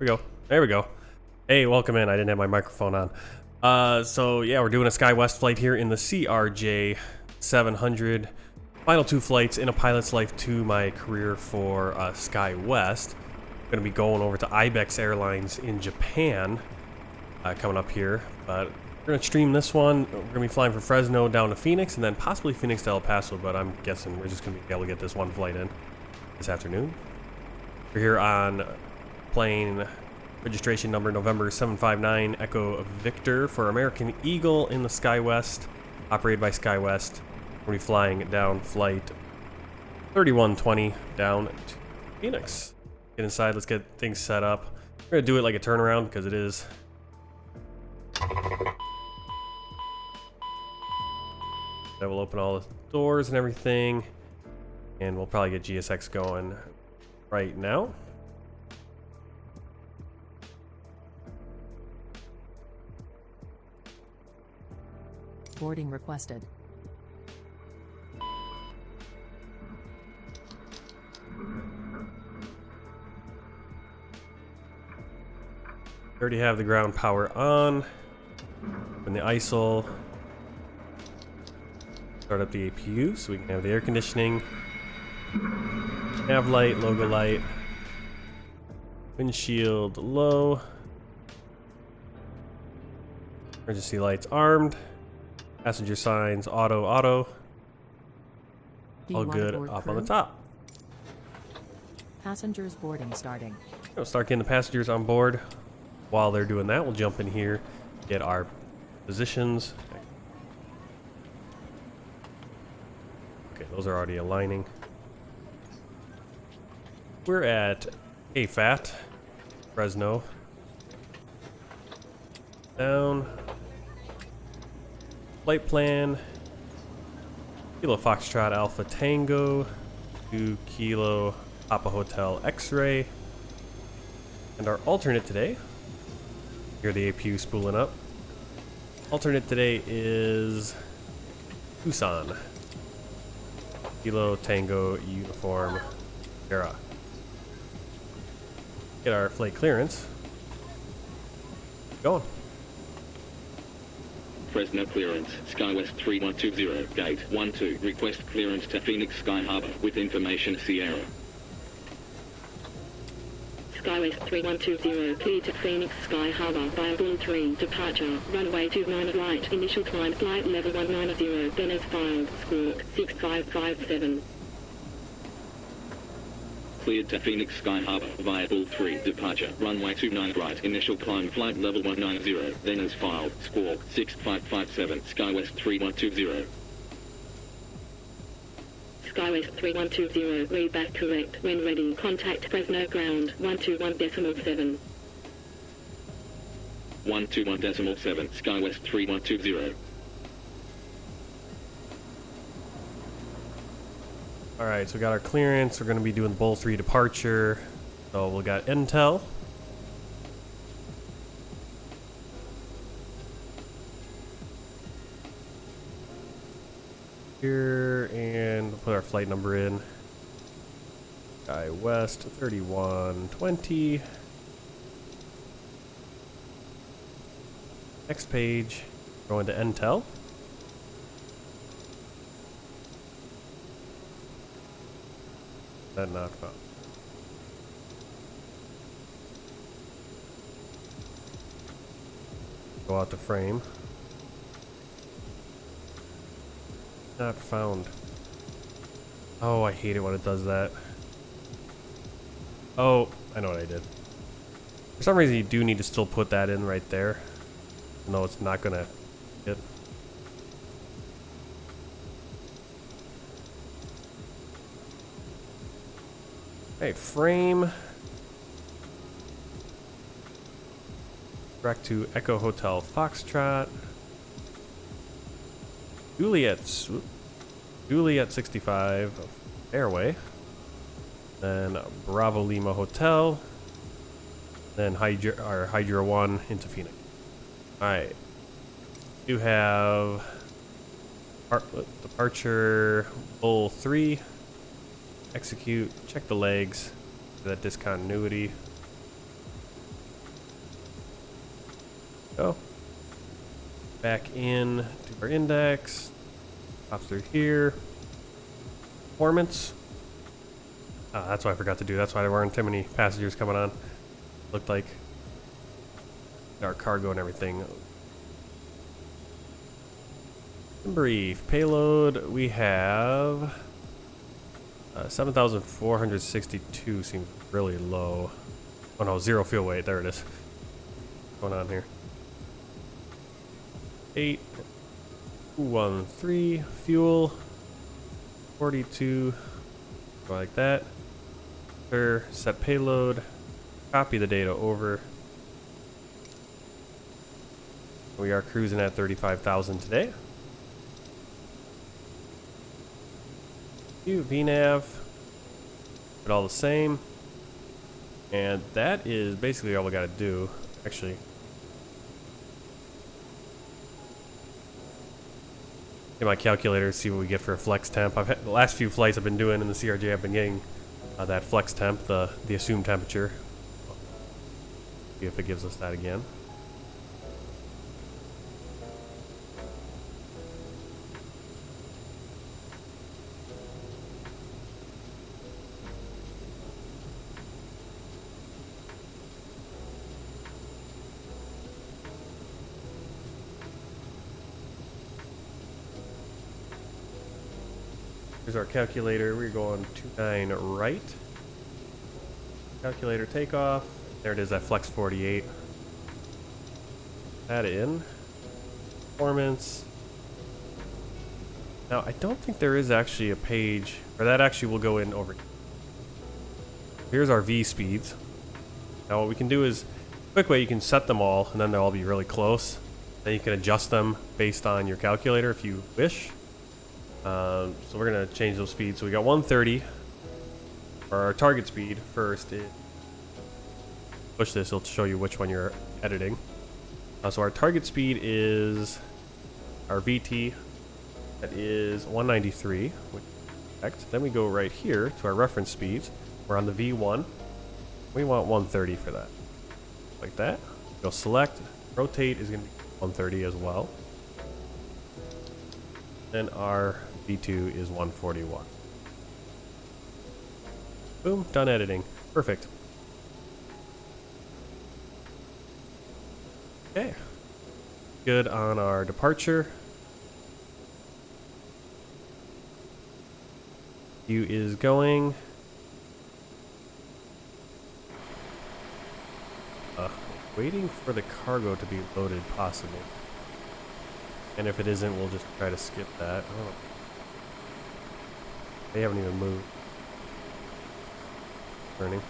we go. There we go. Hey, welcome in. I didn't have my microphone on. So yeah, we're doing a Skywest flight here in the CRJ-700. Final 2 flights in a pilot's life to my career for Skywest. I'm gonna be going over to Ibex Airlines in Japan coming up here, but we're gonna stream this one. We're gonna be flying from Fresno down to Phoenix and then possibly Phoenix to El Paso, but I'm guessing we're just gonna be able to get this one flight in this afternoon. We're here on plane registration number November 759 Echo Victor for American Eagle in the Skywest, operated by Skywest. We'll be flying down flight 3120 down to Phoenix. Get inside, let's get things set up. We're gonna do it like a turnaround because it is. That will open all the doors and everything, and we'll probably get GSX going right now. Boarding requested. Already have the ground power on. Open the ISIL. Start up the APU so we can have the air conditioning. Nav light, logo light. Windshield low. Emergency lights armed. Passenger signs auto. All good up on the top. Passengers boarding starting. We'll start getting the passengers on board. While they're doing that, we'll jump in here, get our positions. Okay, those are already aligning. We're at KFAT, Fresno. Down. Flight plan. Kilo Foxtrot Alpha Tango. 2 Kilo Papa Hotel X-Ray. And our alternate today. Hear the APU spooling up. Alternate today is Tucson. Kilo Tango Uniform Era. Get our flight clearance. Going. Fresno clearance, Skywest 3120, gate 12, request clearance to Phoenix Sky Harbor with information Sierra. Skywest 3120, clear to Phoenix Sky Harbor via Bull 3, departure, runway 29 right, initial climb, flight level 190, then as filed, squawk 6557. Cleared to Phoenix Sky Harbor via Bull 3, departure, runway 29 right, initial climb, flight level 190, then as filed, squawk 6557, Skywest 3120. Skywest 3120, read back correct. When ready, contact Fresno ground 121.7. 121.7, Skywest 3120. Alright, so we got our clearance. We're going to be doing Bull 3 departure. So we got intel. Here, and we'll put our flight number in. Skywest 3120. Next page, going to intel. That not found. Go out the frame. Not found. Oh, I hate it when it does that. Oh, I know what I did. For some reason, you do need to still put that in right there. No, it's not gonna hit. Hey, frame. Back to Echo Hotel Foxtrot. Juliet 65 Airway. Then Bravo Lima Hotel. Then Hydra 1 into Phoenix. Alright. You have departure Bull 3. Execute, check the legs for that discontinuity. Go. Back in to our index. Pops through here. Performance. Oh, that's what I forgot to do. That's why there weren't too many passengers coming on. Looked like our cargo and everything. Brief payload. We have 7,462. Seems really low. Oh no, 0 fuel weight. There it is. What's going on here? 8,213 fuel. 42. Go like that. Set payload. Copy the data over. We are cruising at 35,000 today. VNav. But all the same. And that is basically all we got to do. Actually. Get my calculator, see what we get for a flex temp. I've had the last few flights I've been doing in the CRJ, I've been getting that flex temp, the assumed temperature. See if it gives us that again. Here's our calculator. We're going 29 right. Calculator takeoff. There it is, that flex 48. Add in. Performance. Now, I don't think there is actually a page, or that actually will go in over. Here's our V speeds. Now, what we can do is, quick way, you can set them all, and then they'll all be really close. Then you can adjust them based on your calculator if you wish. So we're gonna change those speeds. So we got 130 for our target speed. First, push this; it'll show you which one you're editing. So our target speed is our VT. That is 193. Which is correct. Then we go right here to our reference speeds. We're on the V1. We want 130 for that. Like that. Go select. Rotate is gonna be 130 as well. Then our V2 is 141. Boom, done editing. Perfect. Okay. Good on our departure. U is going. Waiting for the cargo to be loaded, possibly. And if it isn't, we'll just try to skip that. Oh. They haven't even moved. Turning.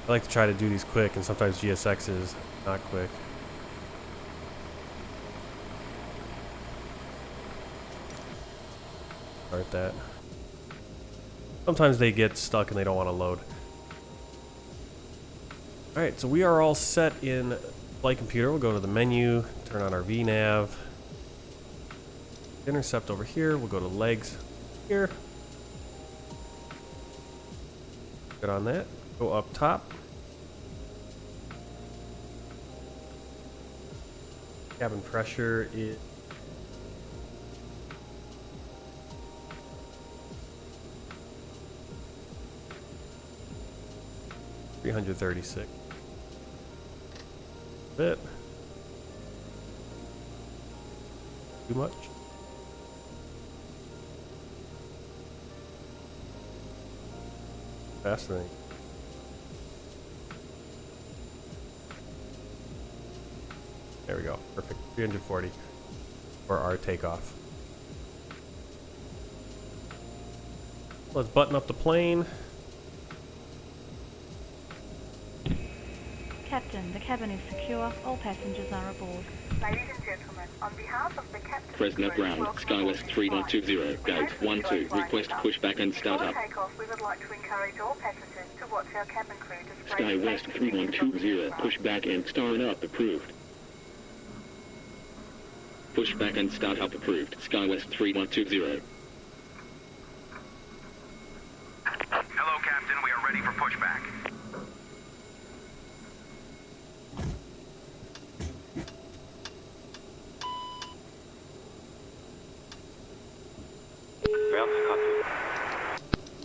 I like to try to do these quick, and sometimes GSX is not quick. Start that. Sometimes they get stuck and they don't want to load. Alright, so we are all set in flight computer. We'll go to the menu, turn on our VNav. Intercept over here. We'll go to legs here. Good on that. Go up top. Cabin pressure is 336. Bit. Too much. Fascinating. There we go. Perfect. 340 for our takeoff. Let's button up the plane. Captain, the cabin is secure. All passengers are aboard. Ladies and gentlemen, on behalf of the captain, Fresno ground, Skywest 3120, gate 12, request pushback and start up. Takeoff, we would like to encourage all passengers to watch our cabin crew display Skywest 3120, pushback and start up approved. Pushback and start up approved. Skywest 3120. Hello, Captain. We are ready for pushback.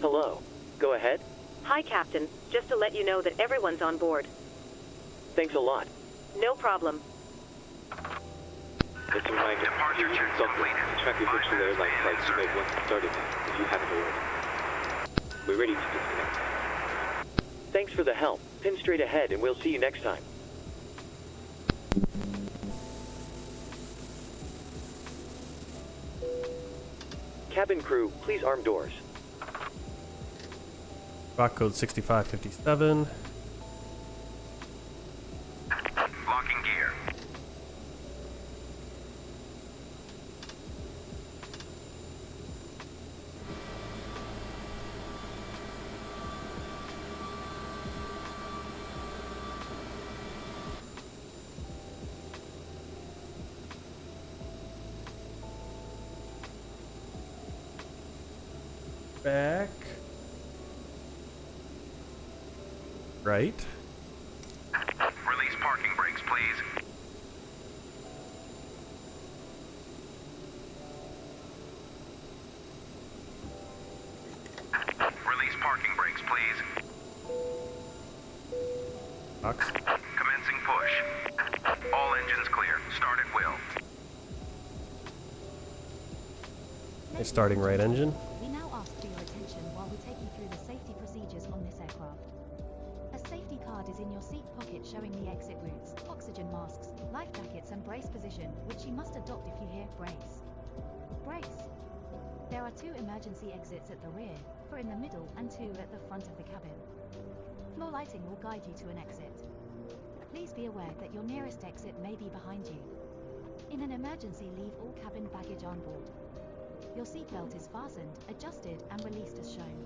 Hello. Go ahead. Hi, Captain. Just to let you know that everyone's on board. Thanks a lot. No problem. It's a reminder. Departure check completed. Track your virtual airline flights you may want to start it if you haven't already. We're ready to disconnect. Thanks for the help. Pin straight ahead and we'll see you next time. Cabin crew, please arm doors. Rock code 6557. Locking gear. Back. Right. Release parking brakes, please. Release parking brakes, please. Box. Commencing push. All engines clear. Start at will. Okay, starting right engine. We now ask for your attention while we take you through the safety procedures on this aircraft. A safety card is in your seat pocket showing the exit routes, oxygen masks, life jackets and brace position, which you must adopt if you hear brace. Brace. There are 2 emergency exits at the rear, 4 in the middle and 2 at the front of the cabin. Floor lighting will guide you to an exit. Please be aware that your nearest exit may be behind you. In an emergency, leave all cabin baggage on board. Your seatbelt is fastened, adjusted and released as shown.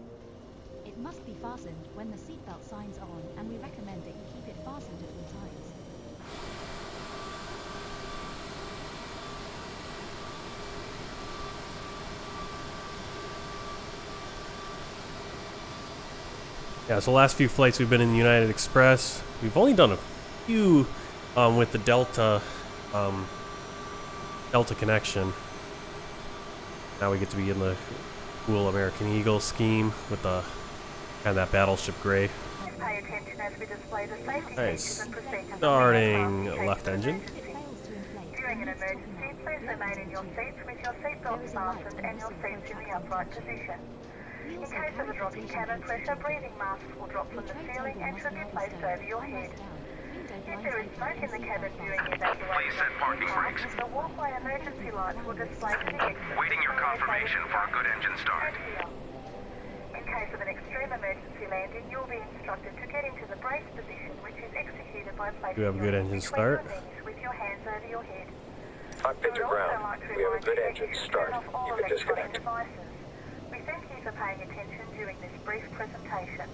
It must be fastened when the seatbelt signs are on, and we recommend that you keep it fastened at all times. Yeah, so the last few flights we've been in United Express. We've only done a few with the Delta connection. Now we get to be in the cool American Eagle scheme with the kind of that battleship gray. Pay attention as we display the safety Nice. features and procedures. Starting of the left engine. If it fails to inflate, During an emergency, please remain in your seats with your seatbelt fastened and your seats in the upright position. In case of a drop in cabin pressure, breathing masks will drop from the ceiling and should be placed over your head. If there is smoke in the cabin during the evacuation, Please set parking brakes. the walkway emergency lights will display to the exit. Waiting your confirmation for a good engine start. In case of an extreme emergency landing, you will be instructed to get into the brace position, which is executed by placing Do have a good your engine hands start. between your knees with your hands over your head. Cockpit to ground. We have a good engine start. You can disconnect. Devices. We thank you for paying attention during this brief presentation.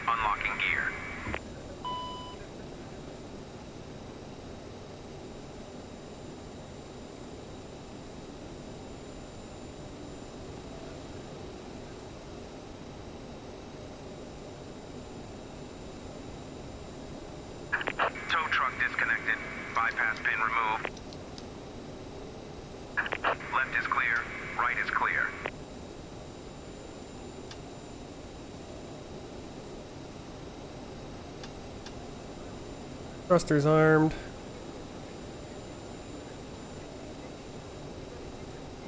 Unlocking gear. Tow truck disconnected. Bypass pin removed. Left is clear. Right is clear. Thrusters armed.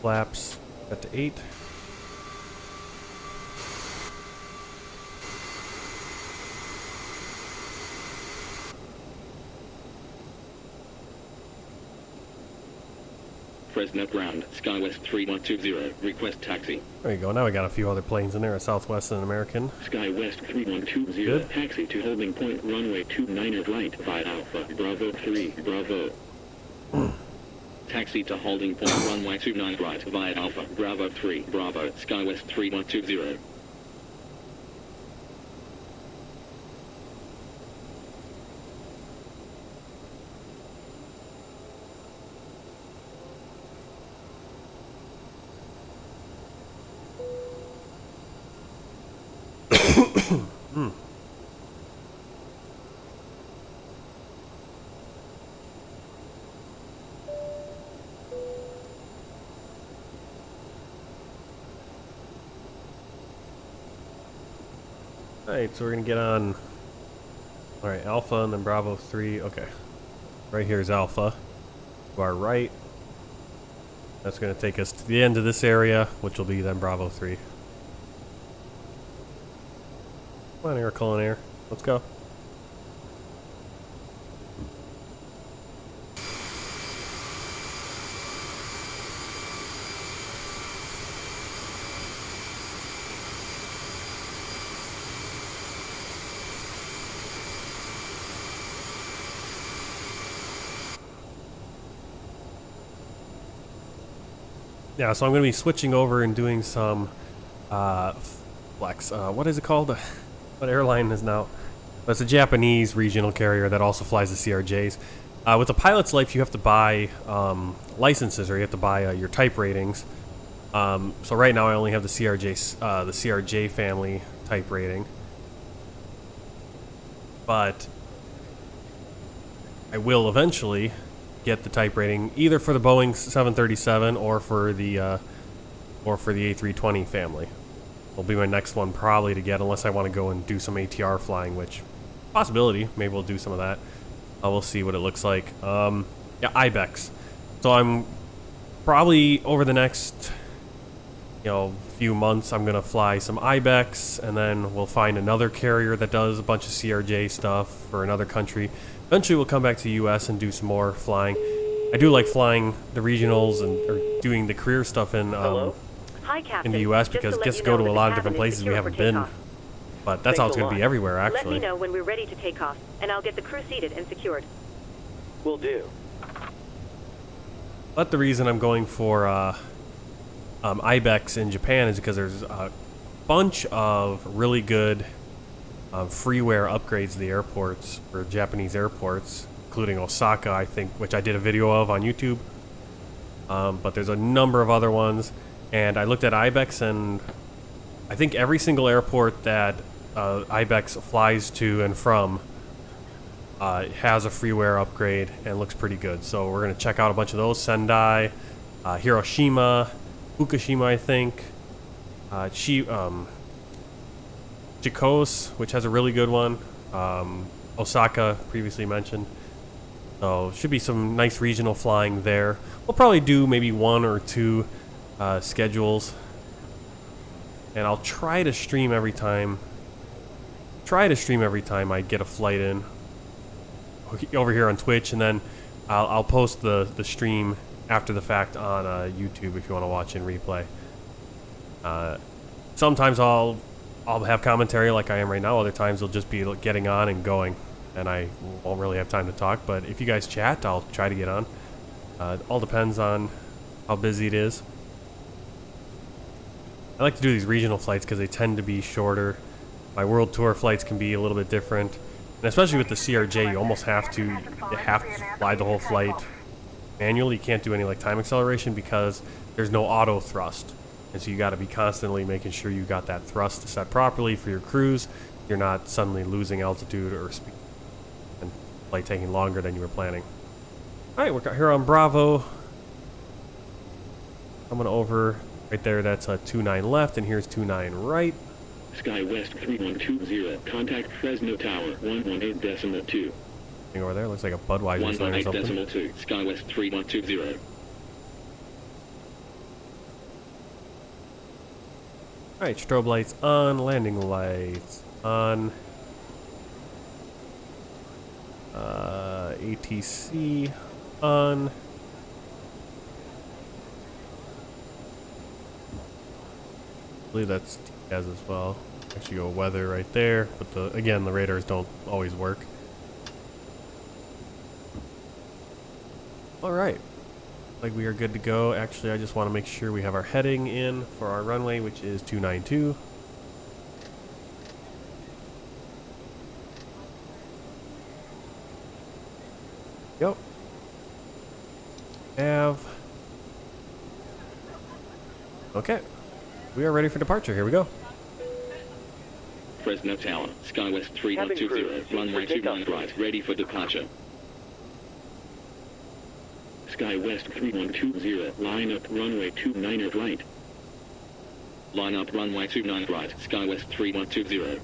Flaps set to 8. Fresno ground, Skywest 3120, request taxi. There you go. Now we got a few other planes in there, a Southwest and an American. Skywest 3120, Good. taxi to holding point runway 29 right via Alpha, Bravo 3, Bravo. Taxi to holding point runway 29 right via Alpha, Bravo 3, Bravo, Skywest 3120. Alright, so we're gonna get on. Alright, Alpha and then Bravo 3. Okay. Right here is Alpha. To our right. That's gonna take us to the end of this area, which will be then Bravo 3. Come on, Air Air. Let's go. Yeah, so I'm going to be switching over and doing some flex. What is it called? What airline is now? It's a Japanese regional carrier that also flies the CRJs. With the pilot's life, you have to buy licenses, or you have to buy your type ratings. So right now, I only have the CRJ family type rating, but I will eventually get the type rating either for the Boeing 737 or for the A320 family. Will be my next one probably to get, unless I want to go and do some ATR flying, which possibility. Maybe we'll do some of that. We'll see what it looks like. Yeah, IBEX. So I'm probably over the next few months, I'm gonna fly some IBEX, and then we'll find another carrier that does a bunch of CRJ stuff for another country. Eventually we'll come back to the US and do some more flying. I do like flying the regionals or doing the career stuff in Hi, Captain. the US, because it gets to go to a lot of different places we haven't been. But that's how it's going to be everywhere, actually. Let me know when we're ready to take off, and I'll get the crew seated and secured. Will do. But the reason I'm going for IBEX in Japan is because there's a bunch of really good freeware upgrades to the airports, for Japanese airports, including Osaka, I think, which I did a video of on YouTube. But there's a number of other ones, and I looked at IBEX, and I think every single airport that IBEX flies to and from has a freeware upgrade and looks pretty good. So we're going to check out a bunch of those. Sendai, Hiroshima, Fukushima, I think, Chikose, which has a really good one, Osaka, previously mentioned. So should be some nice regional flying there. We'll probably do maybe 1 or 2 schedules, and I'll try to stream every time. I get a flight in over here on Twitch, and then I'll post the stream after the fact on YouTube if you want to watch in replay. Sometimes I'll have commentary like I am right now. Other times it'll just be getting on and going, and I won't really have time to talk. But if you guys chat, I'll try to get on. It all depends on how busy it is. I like to do these regional flights because they tend to be shorter. My world tour flights can be a little bit different, and especially with the CRJ, you almost have to fly the whole flight manually. You can't do any like time acceleration because there's no auto thrust, and so you got to be constantly making sure you got that thrust set properly for your cruise. You're not suddenly losing altitude or speed and flight taking longer than you were planning. All right, we're here on Bravo. Coming over right there. That's a 29 left, and here's 29 right. Skywest 3120, contact Fresno Tower 118.2. Over there looks like a Budweiser sign or something. 118.2, Skywest 3120. Alright, strobe lights on, landing lights on. ATC on. I believe that's TAS as well. Actually go weather right there, but again, the radars don't always work. Alright, like we are good to go. Actually, I just want to make sure we have our heading in for our runway, which is 292. Yep. Okay. We are ready for departure. Here we go. Fresno Tower, Skywest 3120, runway 29 right, ready for departure. Skywest 3120, line up runway 29 right. Line up runway 29 right, Skywest 3120.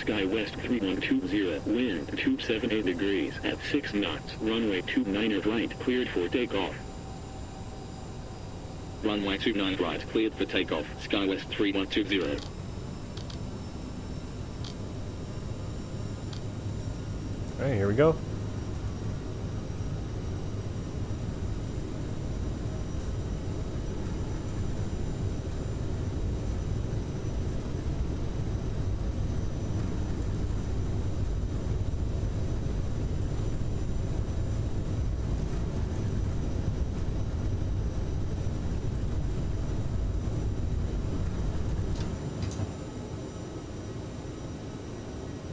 Skywest 3120, wind 278 degrees at 6 knots, runway 29 right, cleared for takeoff. Runway 29 right, cleared for takeoff, Skywest 3120. Alright, here we go.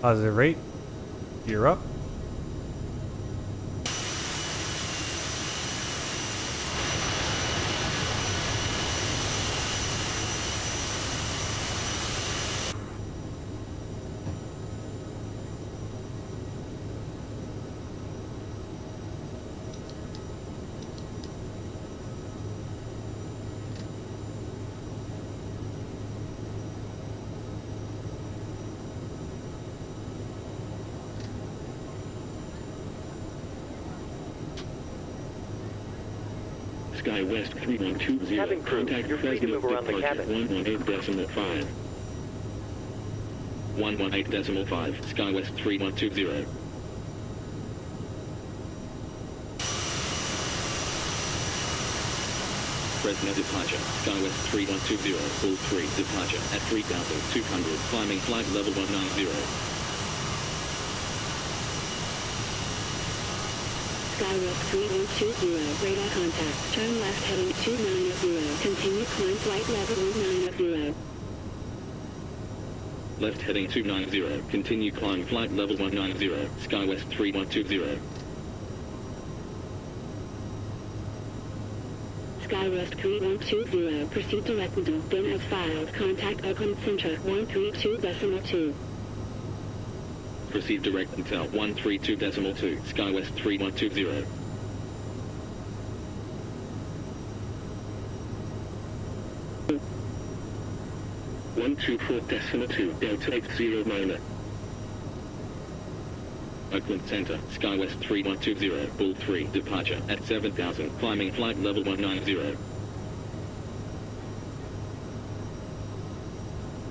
Positive rate. Gear up. Skywest 3120. Cabin crew, Contact you're free to Fresno move around the departure cabin. 118.5. 118.5. Skywest 3120. Fresno departure. Skywest 3120. Full 3 departure at 3,200. Climbing flight level 190. Skywest 3120, radar contact. Turn left heading 290. Continue climb flight level 190. Left heading 290. Continue climb flight level 190. Skywest 3120. Skywest 3120, proceed direct until then as filed. Contact Oakland Center 132.2. Proceed direct until 132.2. Skywest 3120. One 124.2 Delta 80 minor. Oakland Center, Skywest 3120, Bull 3, departure at 7,000, climbing flight level 190.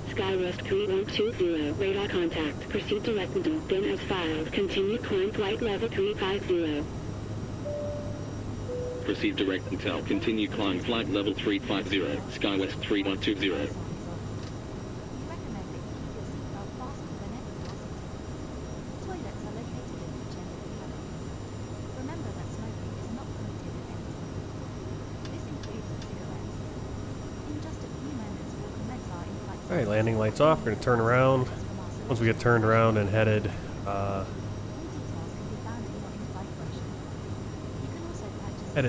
Skywest 3120, radar contact. Proceed direct until then as filed. Continue climb flight level 350. Proceed direct until continue climb flight level 350, Skywest 3120. Alright, landing lights off. We're going to turn around. Once we get turned around and headed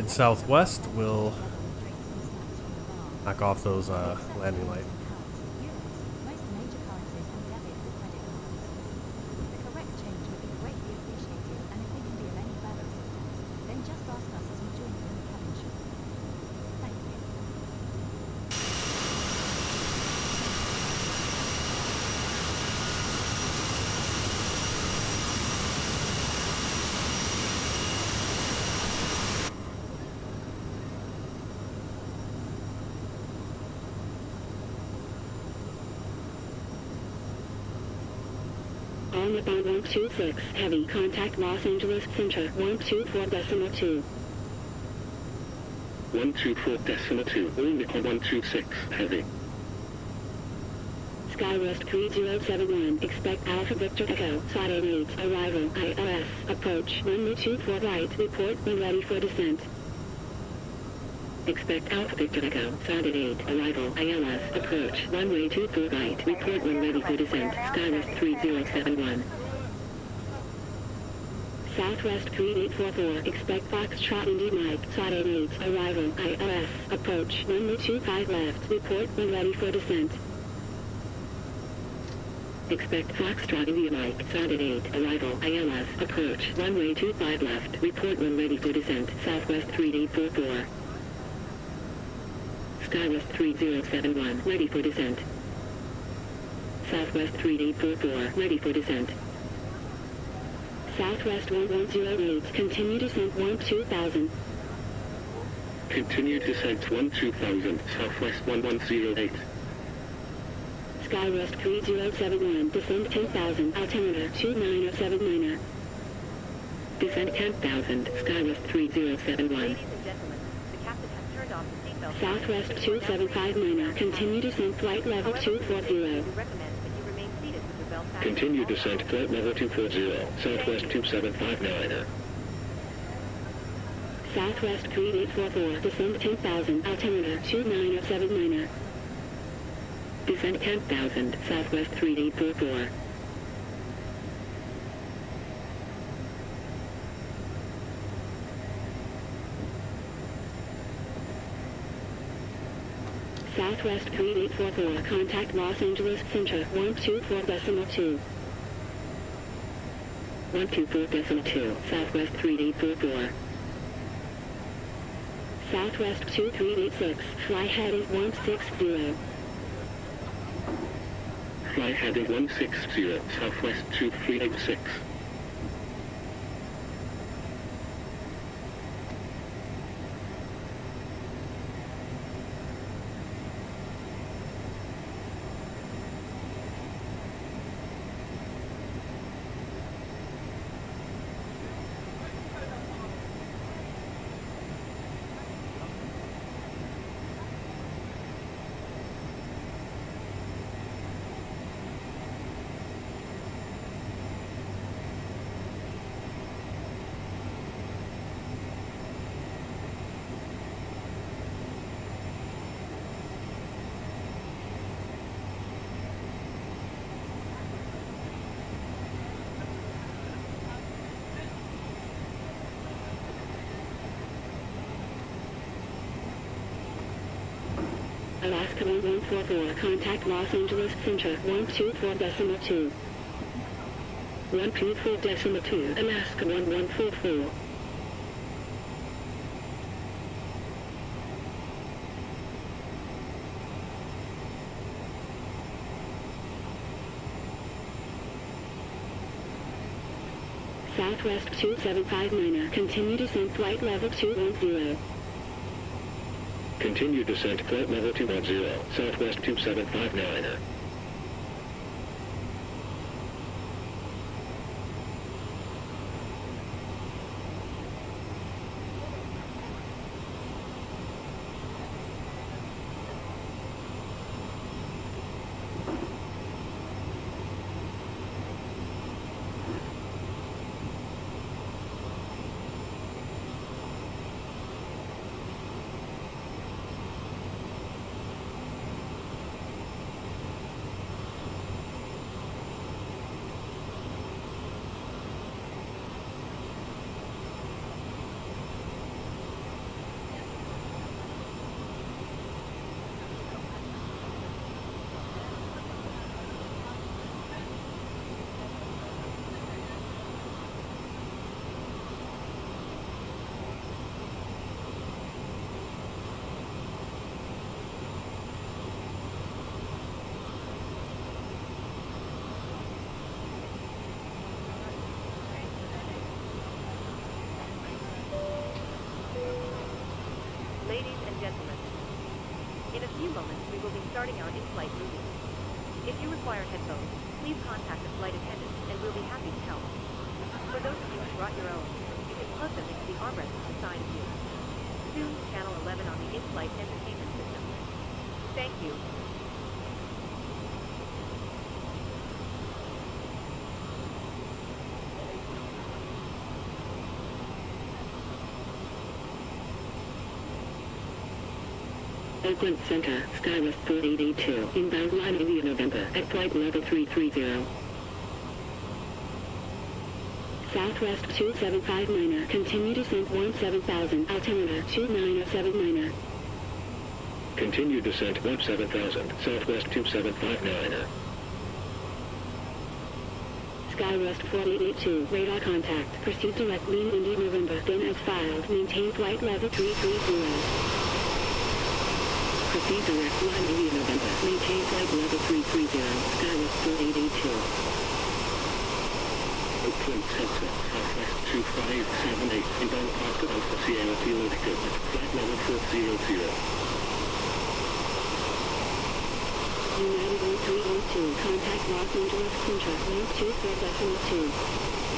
southwest, we'll knock off those landing lights. On about 126, heavy, contact Los Angeles Center 124.2. 124.2, wind 126, heavy. Skywest 3071, expect Alpha Victor Echo, Side 8, arrival, ILS, approach, runway 24 right, report when ready for descent. Expect Alpha Victor Echo, Side 8, arrival, ILS, approach, runway 24 right, report when ready for descent, Skywest 3071. Southwest 3844, expect Foxtrot Indy Mike, Side 8, arrival, ILS, approach, runway 25 left, report when ready for descent. Expect Foxtrot Indy Mike, Side 8, arrival, ILS, approach, runway 25 left, report when ready for descent, Southwest 3844. Skywest 3071, ready for descent. Southwest 3844, ready for descent. Southwest 110 roads, continue descent 12000. Continue descent 12000, Southwest 1108. Skywest 3071, descend 10,000, altimeter 29079er. Descent 10,000, Skywest 3071. Ladies and gentlemen, the captain has turned off the seatbelt. Southwest 2759er, continue descent flight level 240. We recommend that you remain seated with your belt fastened. Continue descent flight level 240, Southwest 2759er. Southwest 3844, descend 10,000, altimeter 29079er. Descent 10,000, Southwest 3844. Southwest 3844, contact Los Angeles Center 124.2. 124.2, Southwest 3844. Southwest 2386, fly heading 160. Fly heading 160, Southwest 2386. Alaska 1144, contact Los Angeles Center 124.2. 124.2, Alaska 1144. Southwest 2759er, continue descent flight level 210. Continue descent flight level 210, Southwest 2759er. Ladies and gentlemen, in a few moments we will be starting our in-flight movie. If you require headphones, please contact the flight attendant and we'll be happy to help. For those of you who brought your own, you can plug them into the armrest to the side of you. Soon, channel 11 on the in-flight entertainment system. Thank you. Oakland Center, Skywest 4882, inbound line India November, at flight level 330. Southwest 2759er, continue descent 17,000, altimeter 29079er. Continue descent 17,000, Southwest 2759er. Skywest 4882, radar contact, proceed direct lean India November, then as filed, maintain flight level 330. Proceed direct line India November. Maintain flight level 330, Skywest 482. Oakland, Texas, Southwest 2578, inbound Park Alpha Sierra Kilo Echo at flight level 400. United 0302, contact Los Angeles Contract 124.2.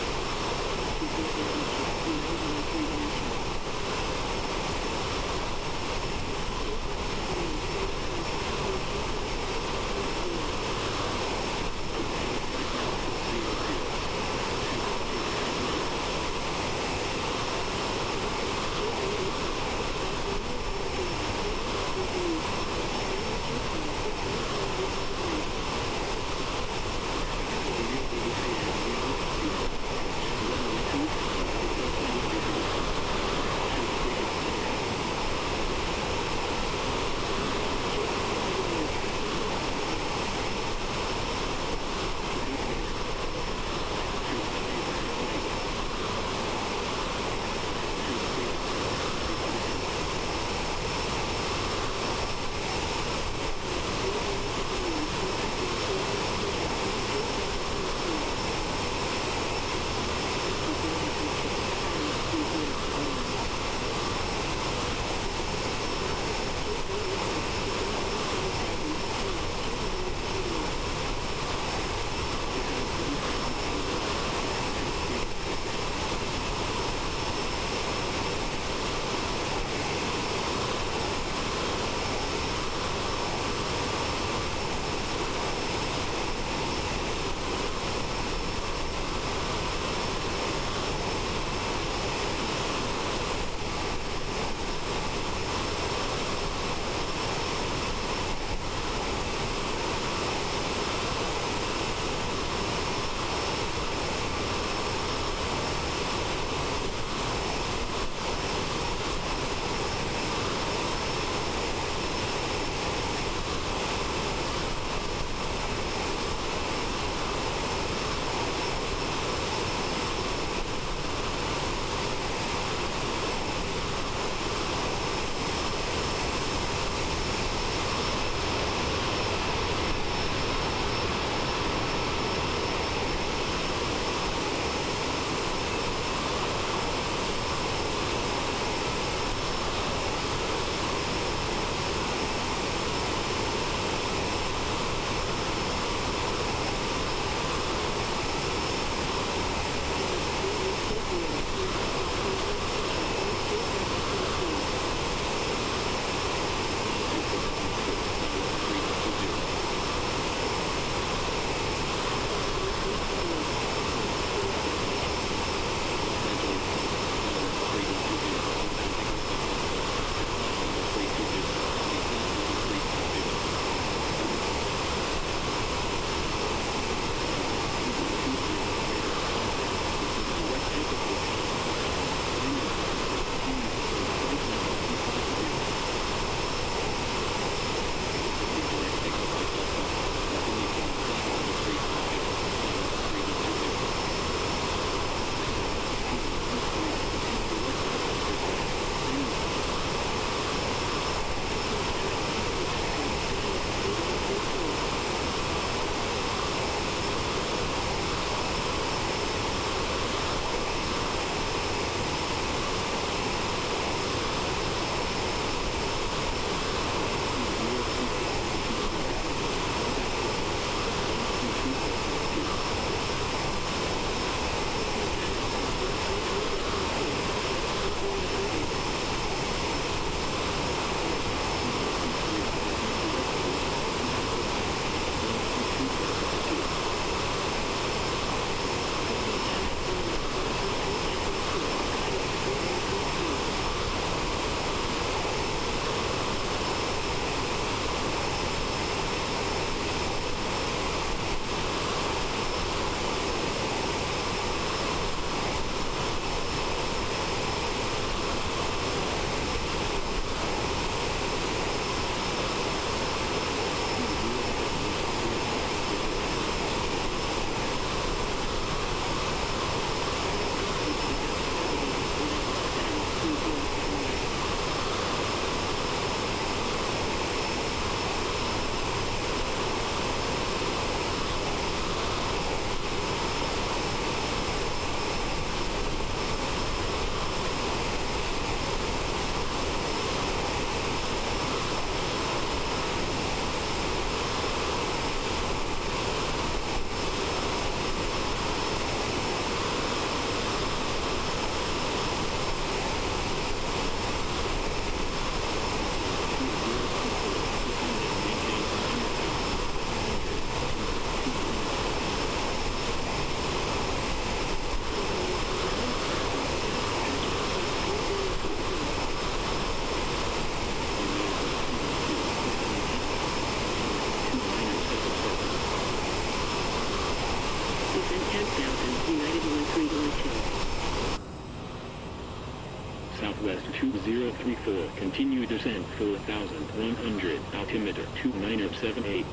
Southwest 2034, continue descent 4100, altimeter 2978.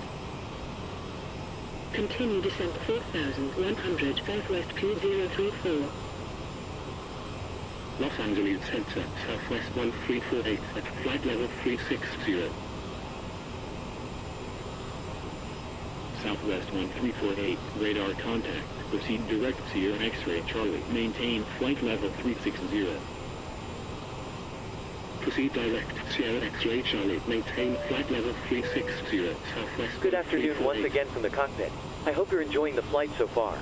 Continue descent 4100, Southwest 2034. Los Angeles Center, Southwest 1348 at flight level 360. Southwest 1348, radar contact, proceed direct Sierra X-ray Charlie, maintain flight level 360. Proceed direct Sierra X-ray Charlie, maintain flight level 360, Southwest. Good afternoon once again from the cockpit. I hope you're enjoying the flight so far.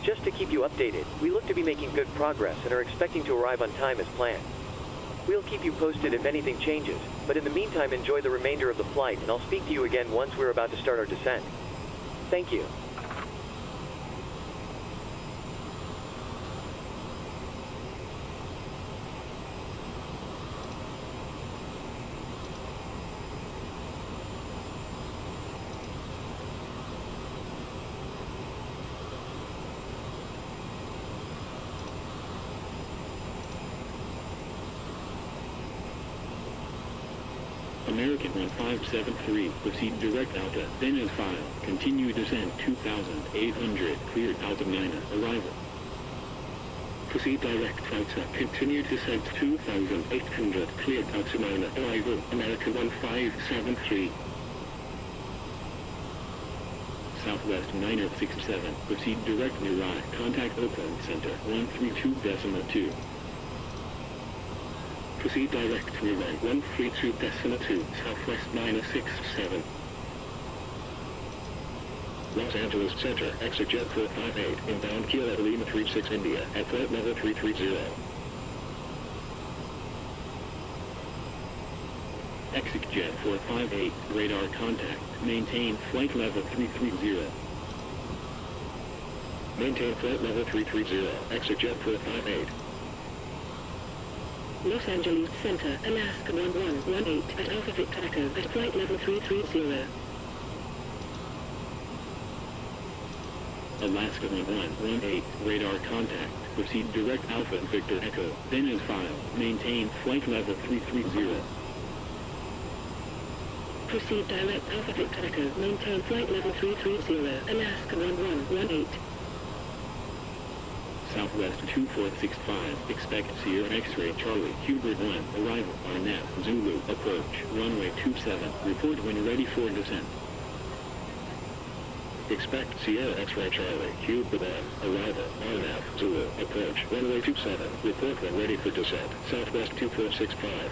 Just to keep you updated, we look to be making good progress and are expecting to arrive on time as planned. We'll keep you posted if anything changes, but in the meantime enjoy the remainder of the flight and I'll speak to you again once we're about to start our descent. Thank you. American 1573, proceed direct Alta, then as filed, continue descent 2800, cleared Alta Minor, arrival. Proceed direct Alta, continue descent 2800, cleared Alta Minor, arrival, American 1573. Southwest 967, proceed direct Mirai, contact Oakland Center, 132.2. Proceed direct runway 132.2, Southwest 967. Los Angeles Center, exit jet 458, inbound Kilo Lima 36 India, at flight level 330. Exit jet 458, radar contact, maintain flight level 330. Maintain flight level 330, exit jet 458. Los Angeles Center, Alaska 1118 at Alpha Victor Echo at flight level 330. Alaska 1118, radar contact, proceed direct Alpha Victor Echo, then as filed, maintain flight level 330. Proceed direct Alpha Victor Echo, maintain flight level 330, Alaska 1118. Southwest 2465, expect Sierra X-ray Charlie, Hubert 1, arrival, Arnett, Zulu, approach, runway 27, report when ready for descent. Expect Sierra X-ray Charlie, Hubert 1, arrival, Arnett, Zulu, approach, runway 27, report when ready for descent, Southwest 2465.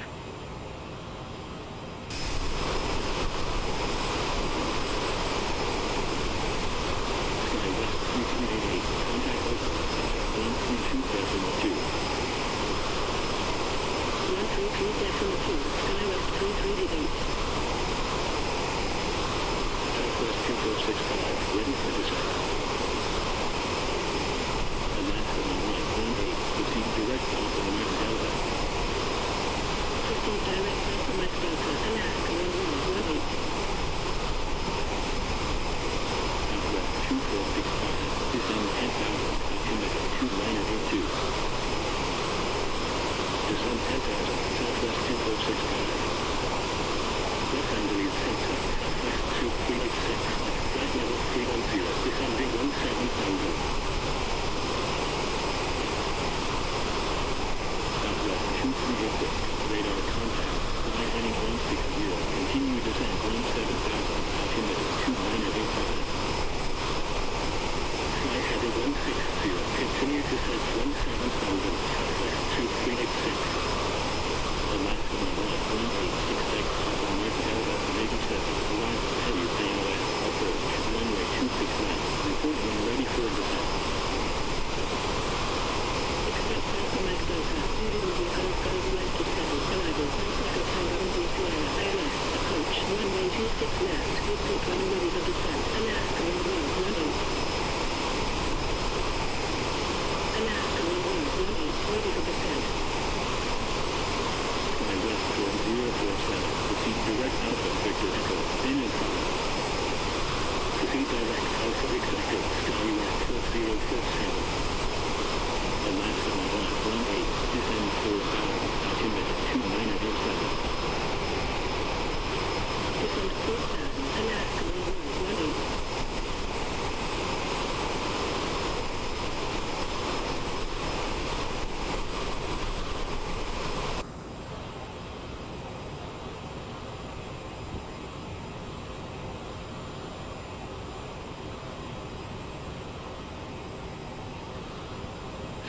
Alaska 118, descend 4,000, altimeter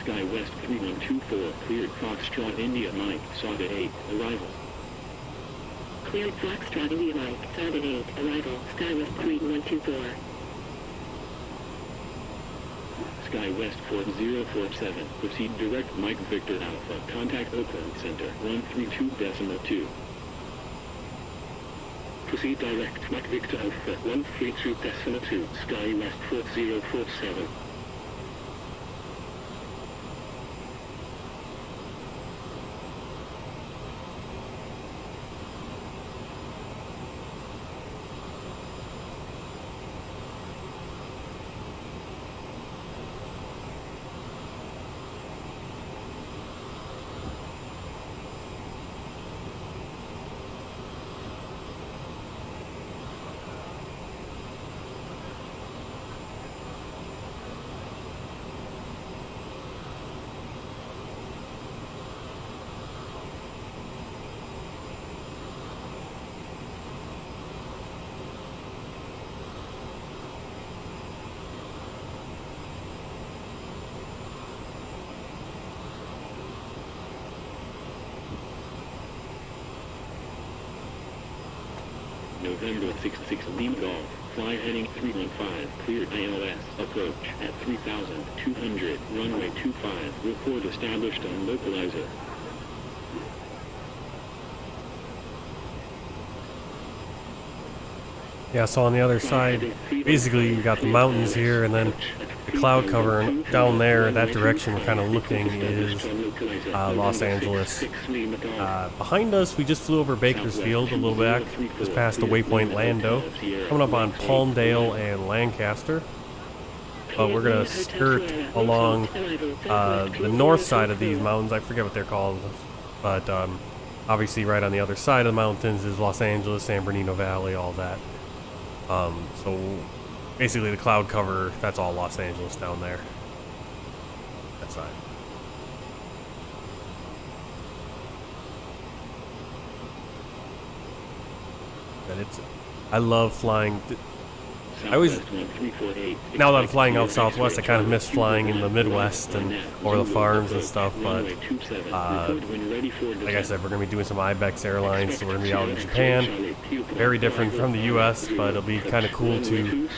Skywest 3124, cleared Foxtrot India Mike, Sauda 8, arrival. Cleared Foxtrot India Mike, Sauda 8, arrival, Skywest 3124. Skywest 4047, proceed direct Mike Victor Alpha, contact Oakland Center, 132.2. Proceed direct Mike Victor Alpha, 132.2, Skywest 4047. November 66 Lima Golf, fly heading 315, cleared ILS, approach at 3,200, runway 25, report established on localizer. Yeah, so on the other side, basically you got the mountains here, and then the cloud cover, and down there, that direction we're kind of looking is Los Angeles. Behind us, we just flew over Bakersfield a little back, just past the waypoint Lando, coming up on Palmdale and Lancaster. But we're going to skirt along the north side of these mountains. I forget what they're called, but obviously right on the other side of the mountains is Los Angeles, San Bernardino Valley, all that. So basically the cloud cover, that's all Los Angeles down there. That side. And I love flying. I always, now that I'm flying out Southwest, I kind of miss flying in the Midwest and over the farms and stuff, but like I said, we're going to be doing some IBEX Airlines, so we're going to be out in Japan. Very different from the US, but it'll be kind of cool to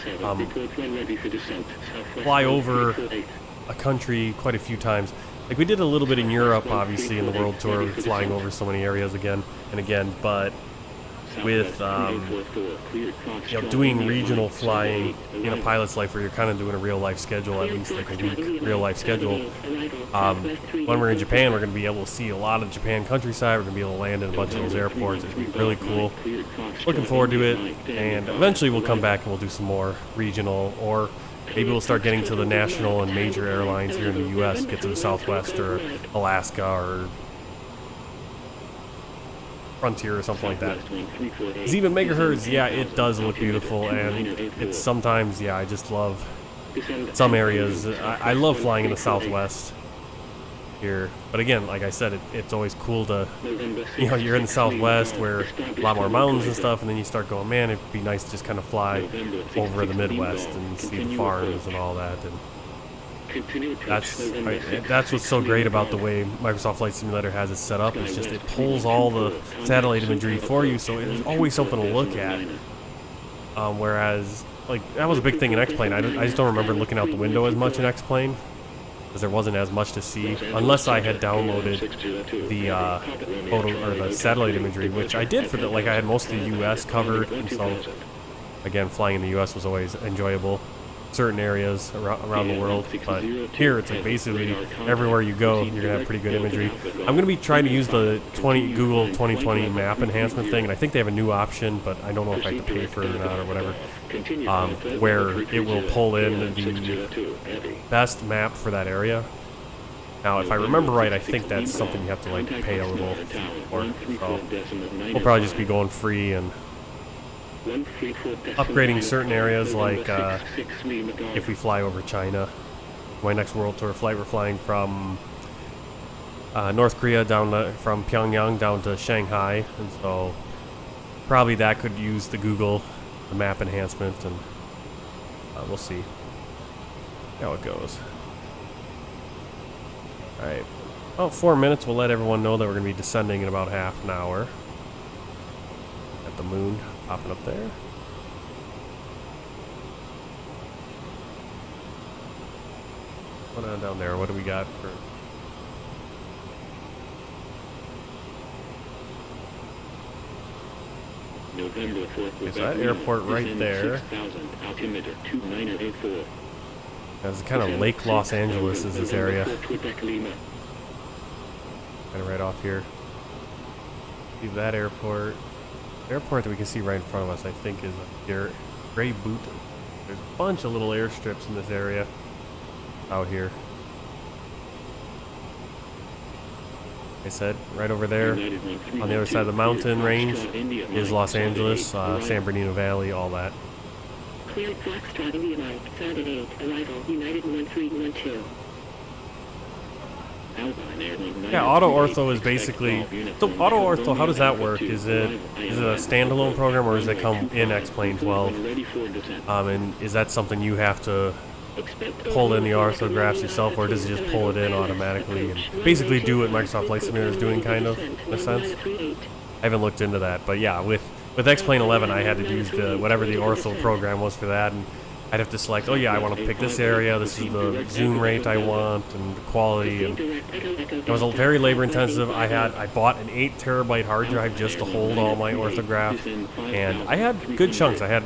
fly over a country quite a few times. Like we did a little bit in Europe, obviously, in the World Tour, flying over so many areas again and again, but with doing regional flying in a pilot's life where you're kind of doing a real life schedule, at least like a week real life schedule. When we're in Japan, we're going to be able to see a lot of Japan countryside. We're going to be able to land in a bunch of those airports. It's going to be really cool. Looking forward to it, and eventually we'll come back and we'll do some more regional, or maybe we'll start getting to the national and major airlines here in the U.S., get to the Southwest or Alaska or Frontier or something like that. Because even megahertz, yeah, it does look beautiful, and it's sometimes, yeah, I just love some areas. I love flying in the Southwest here, but again, like I said, it's always cool to, you're in the Southwest where a lot more mountains and stuff, and then you start going, man, it'd be nice to just kind of fly over the Midwest and see the farms and all that. And that's what's so great about the way Microsoft Flight Simulator has it set up. It's just it pulls all the satellite imagery for you, so there's always something to look at. Whereas, like, that was a big thing in X-Plane. I just don't remember looking out the window as much in X-Plane, because there wasn't as much to see, unless I had downloaded the photo or the satellite imagery, which I did for the, like, I had most of the U.S. covered, and so again, flying in the U.S. was always enjoyable. Certain areas around the world, but here it's like basically everywhere you go, you're gonna have pretty good imagery. I'm gonna be trying to use the Google 2020 map enhancement thing, and I think they have a new option, but I don't know if I have to pay for it or not or whatever, where it will pull in the best map for that area. Now, if I remember right, I think that's something you have to like pay a little for. So we'll probably just be going free and upgrading certain areas, like if we fly over China. My next World Tour flight, we're flying from North Korea from Pyongyang down to Shanghai, and so probably that could use the map enhancement, and we'll see how it goes. Alright. About 4 minutes, we'll let everyone know that we're going to be descending in about half an hour. At the moon, popping up there. What's on down there? What do we got for... November 4th. Is that airport right there? 6,000, altimeter 2984. That's kind of Lake Los Angeles is this area. Kind of right off here. See that airport. The airport that we can see right in front of us, I think, is a Gray Boot. There's a bunch of little airstrips in this area out here. Like I said, right over there on the other side of the mountain range is Los Angeles, San Bernardino Valley, all that. Cleared Foxtrot India Mike, Sounded 8, arrival, United 1312. Yeah, auto ortho is basically... So auto ortho, how does that work? Is it a standalone program or does it come in X-Plane 12? And is that something you have to pull in the orthographs yourself, or does it just pull it in automatically and basically do what Microsoft Flight Simulator is doing, kind of, in a sense? I haven't looked into that, but yeah, with X-Plane 11 I had to use whatever the ortho program was for that, and I'd have to select, oh yeah, I want to pick this area, this is the zoom rate I want, and the quality, and it was very labor intensive. I bought an 8 terabyte hard drive just to hold all my orthograph, and I had good chunks. I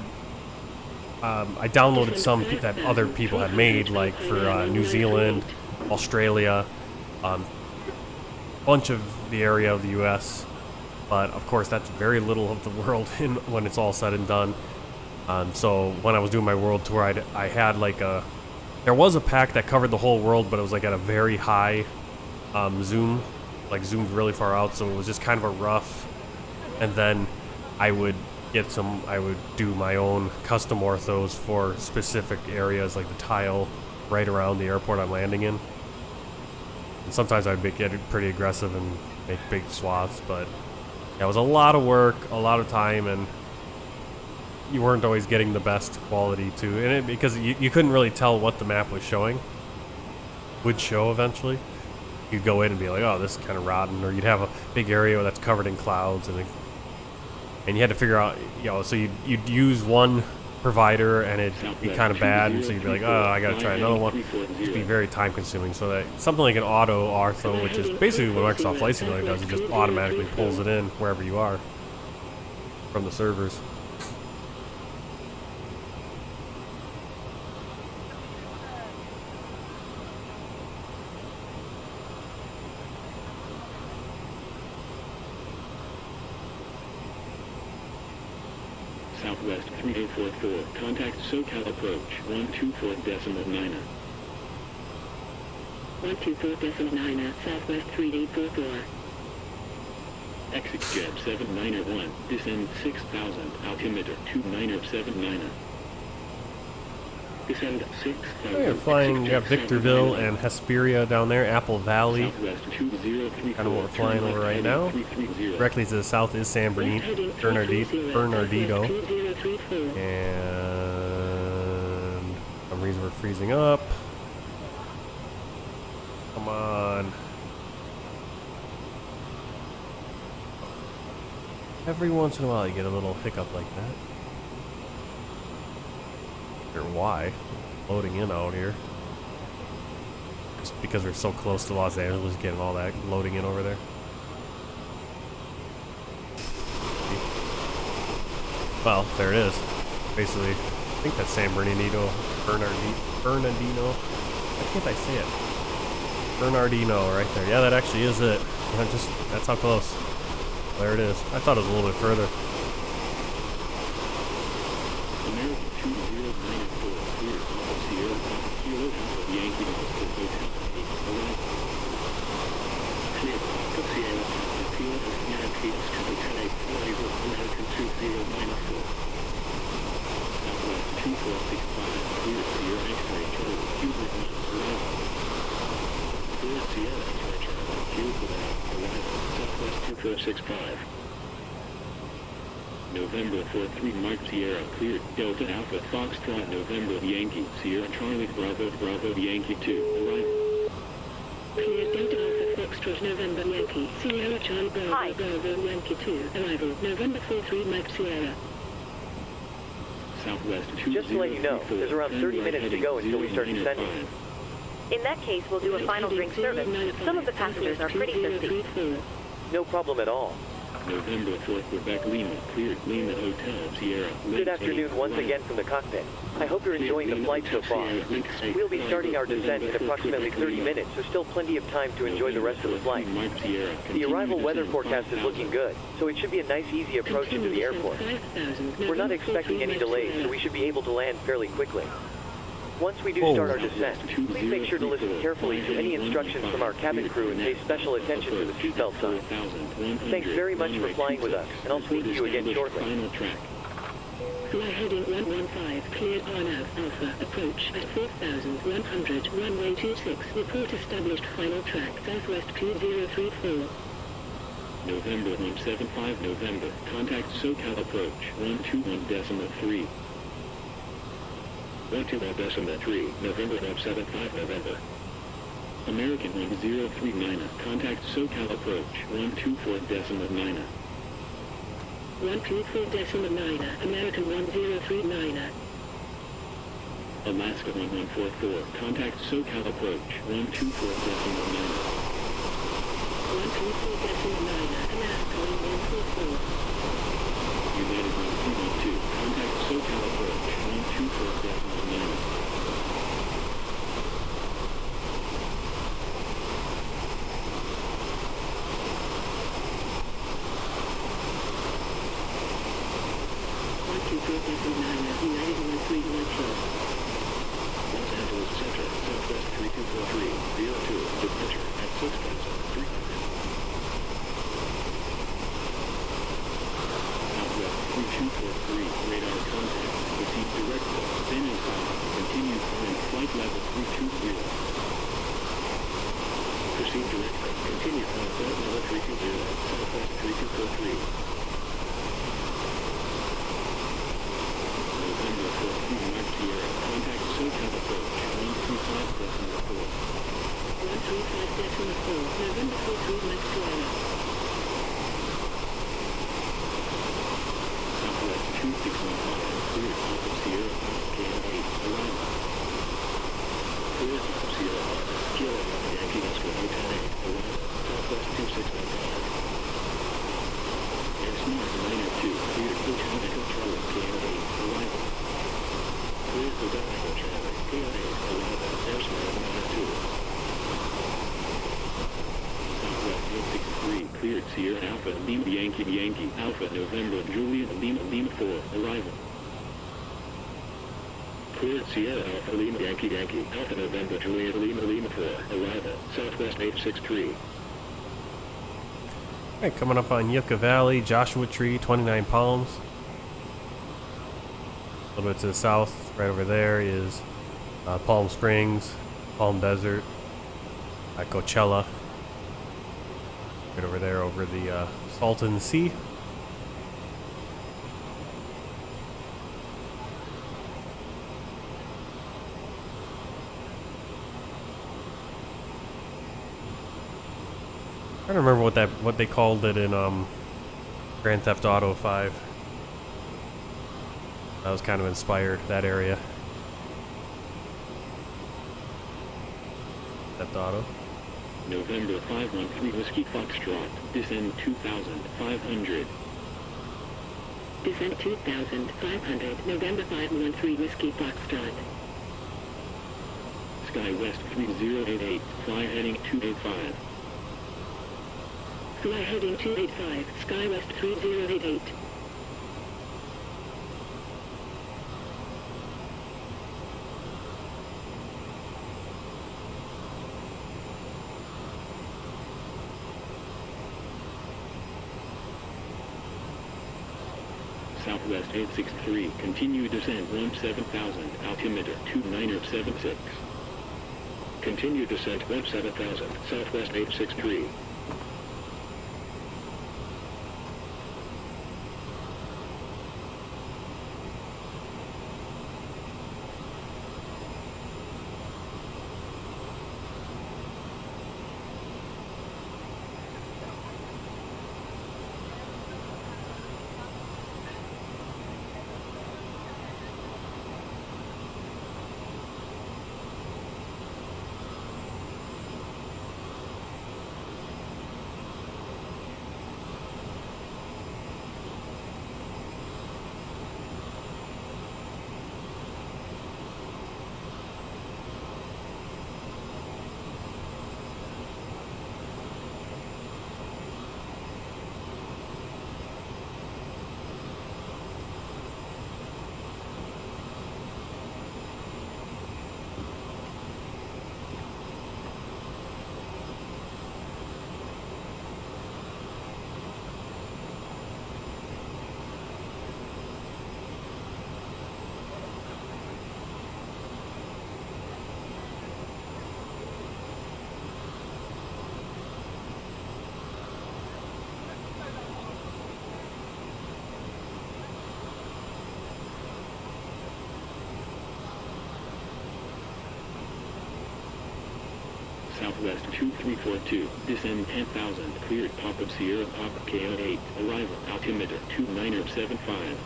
downloaded some that other people had made, like for New Zealand, Australia, bunch of the area of the U.S., but of course that's very little of the world when it's all said and done. So when I was doing my world tour, I had like there was a pack that covered the whole world, but it was like at a very high zoom, like zoomed really far out, so it was just kind of a rough, and then I would do my own custom orthos for specific areas, like the tile right around the airport I'm landing in. And sometimes I'd get pretty aggressive and make big swaths, but yeah, it was a lot of work, a lot of time, and you weren't always getting the best quality too, and because you couldn't really tell what the map was showing. Would show eventually. You'd go in and be like, oh, this is kind of rotten, or you'd have a big area that's covered in clouds, and you had to figure out, so you'd use one provider and it'd be kind of bad, and so you'd be like, oh, I gotta try another one. It'd be very time consuming. So that something like an auto ortho, which is basically what Microsoft Flight Simulator does, it just automatically pulls it in wherever you are from the servers. Southwest 3844, contact SoCal approach 124.9. 124.9, Southwest 3844. KRJ700, descend 6,000, altimeter 2979. Descend 6,000. We're flying, we got Victorville and Hesperia down there, Apple Valley. Kind of what we're flying over right now. Directly to the south is San Bernardino. And for some reason we're freezing up. Come on. Every once in a while you get a little hiccup like that. Or why loading in out here, just because we're so close to Los Angeles, getting all that loading in over there. Well, there it is. Basically, I think that's San Bernardino. Why can't I say it? Bernardino, right there. Yeah, that actually is it. That's how close. There it is. I thought it was a little bit further. November 43 Mike Sierra cleared Delta Alpha Foxtrot November Yankee Sierra Charlie Bravo Yankee 2 arrival. Cleared Delta Foxtrot November Yankee Sierra Charlie Bravo Bravo Yankee 2 arrival November 43 Mike Sierra. Southwest Just to let you know, there's around 30 minutes to go until we start descending. In that case, we'll do a final drink service. Some of the passengers are pretty thirsty. No problem at all. November 4th, Quebec Lima, cleared Lima Hotel, Sierra. Good afternoon once again from the cockpit. I hope you're enjoying the flight so far. We'll be starting our descent in approximately 30 minutes, so still plenty of time to enjoy the rest of the flight. The arrival weather forecast is looking good, so it should be a nice easy approach into the airport. We're not expecting any delays, so we should be able to land fairly quickly. Once we do start our descent, please make sure to listen carefully to any instructions from our cabin crew and pay special attention to the seatbelt sign. Thanks very much for flying with us, and I'll speak to you again shortly. Fly heading 115, cleared RNAV Alpha, approach at 4,100, runway 26, report established final track, Southwest 2034. November 175 November, contact SoCal approach, 121.3. 121.3, November 175 November. American 1039, contact SoCal approach, 124.9. 124.9, American 1039. Alaska 1144, contact SoCal approach, 124.9. 124.9, Alaska 1144. United 1312, contact SoCal approach, 124.9. United 1312. Los Angeles Center, Southwest 3243, 02, departure at 6,300. Southwest 3243, radar contact, proceed directly, then and file, continue climb, flight level 320. Proceed directly, continue climb, flight level 320, Southwest 3243. Sierra, contact SoCal approach, 135.4. 135.4, November 43 Mike Sierra. Southwest 2615, clear Alpha Sierra Alpha KFAT, arrival. Clear Alpha Sierra Alpha, Kilo Alpha Yankee Oscar Hotel 8, arrival. Southwest 2615. Airsmart 902, clear Hotel Echo Charlie KFAT, arrival. Clear Hotel Echo Charlie, KFAT, arrival. Airsmart 902. Southwest 163, cleared Sierra Alpha Lima Yankee Alpha November Juliet Lima 4, arrival. Cleared Sierra Alpha Lima Yankee Alpha November Juliet Lima 4, arrival. Southwest 863. Alright, coming up on Yucca Valley, Joshua Tree, 29 Palms. A little bit to the south, right over there is Palm Springs, Palm Desert, Coachella. Right over there, over the Salton Sea. I don't remember what they called it in Grand Theft Auto 5. That was kind of inspired, that area. Theft Auto. November 513 Whiskey Foxtrot, descend 2,500. Descent 2,500, November 513 Whiskey Foxtrot. Skywest 3088, fly heading 285. Fly heading 285, Skywest 3088. Southwest 863, continue descent 17,000, altimeter 2976. Continue descent 17,000, Southwest 863. Southwest 2342, descend 10,000, cleared pop-up Sierra Pop-up KO8, arrival, altimeter 2975.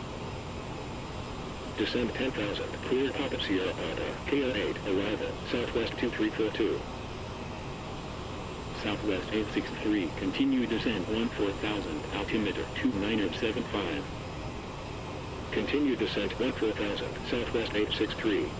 Descend 10,000, cleared pop-up Sierra Papa, KO8, arrival, Southwest 2342. Southwest 863, continue descent 14,000, altimeter 2975. Continue descent 14,000, Southwest 863.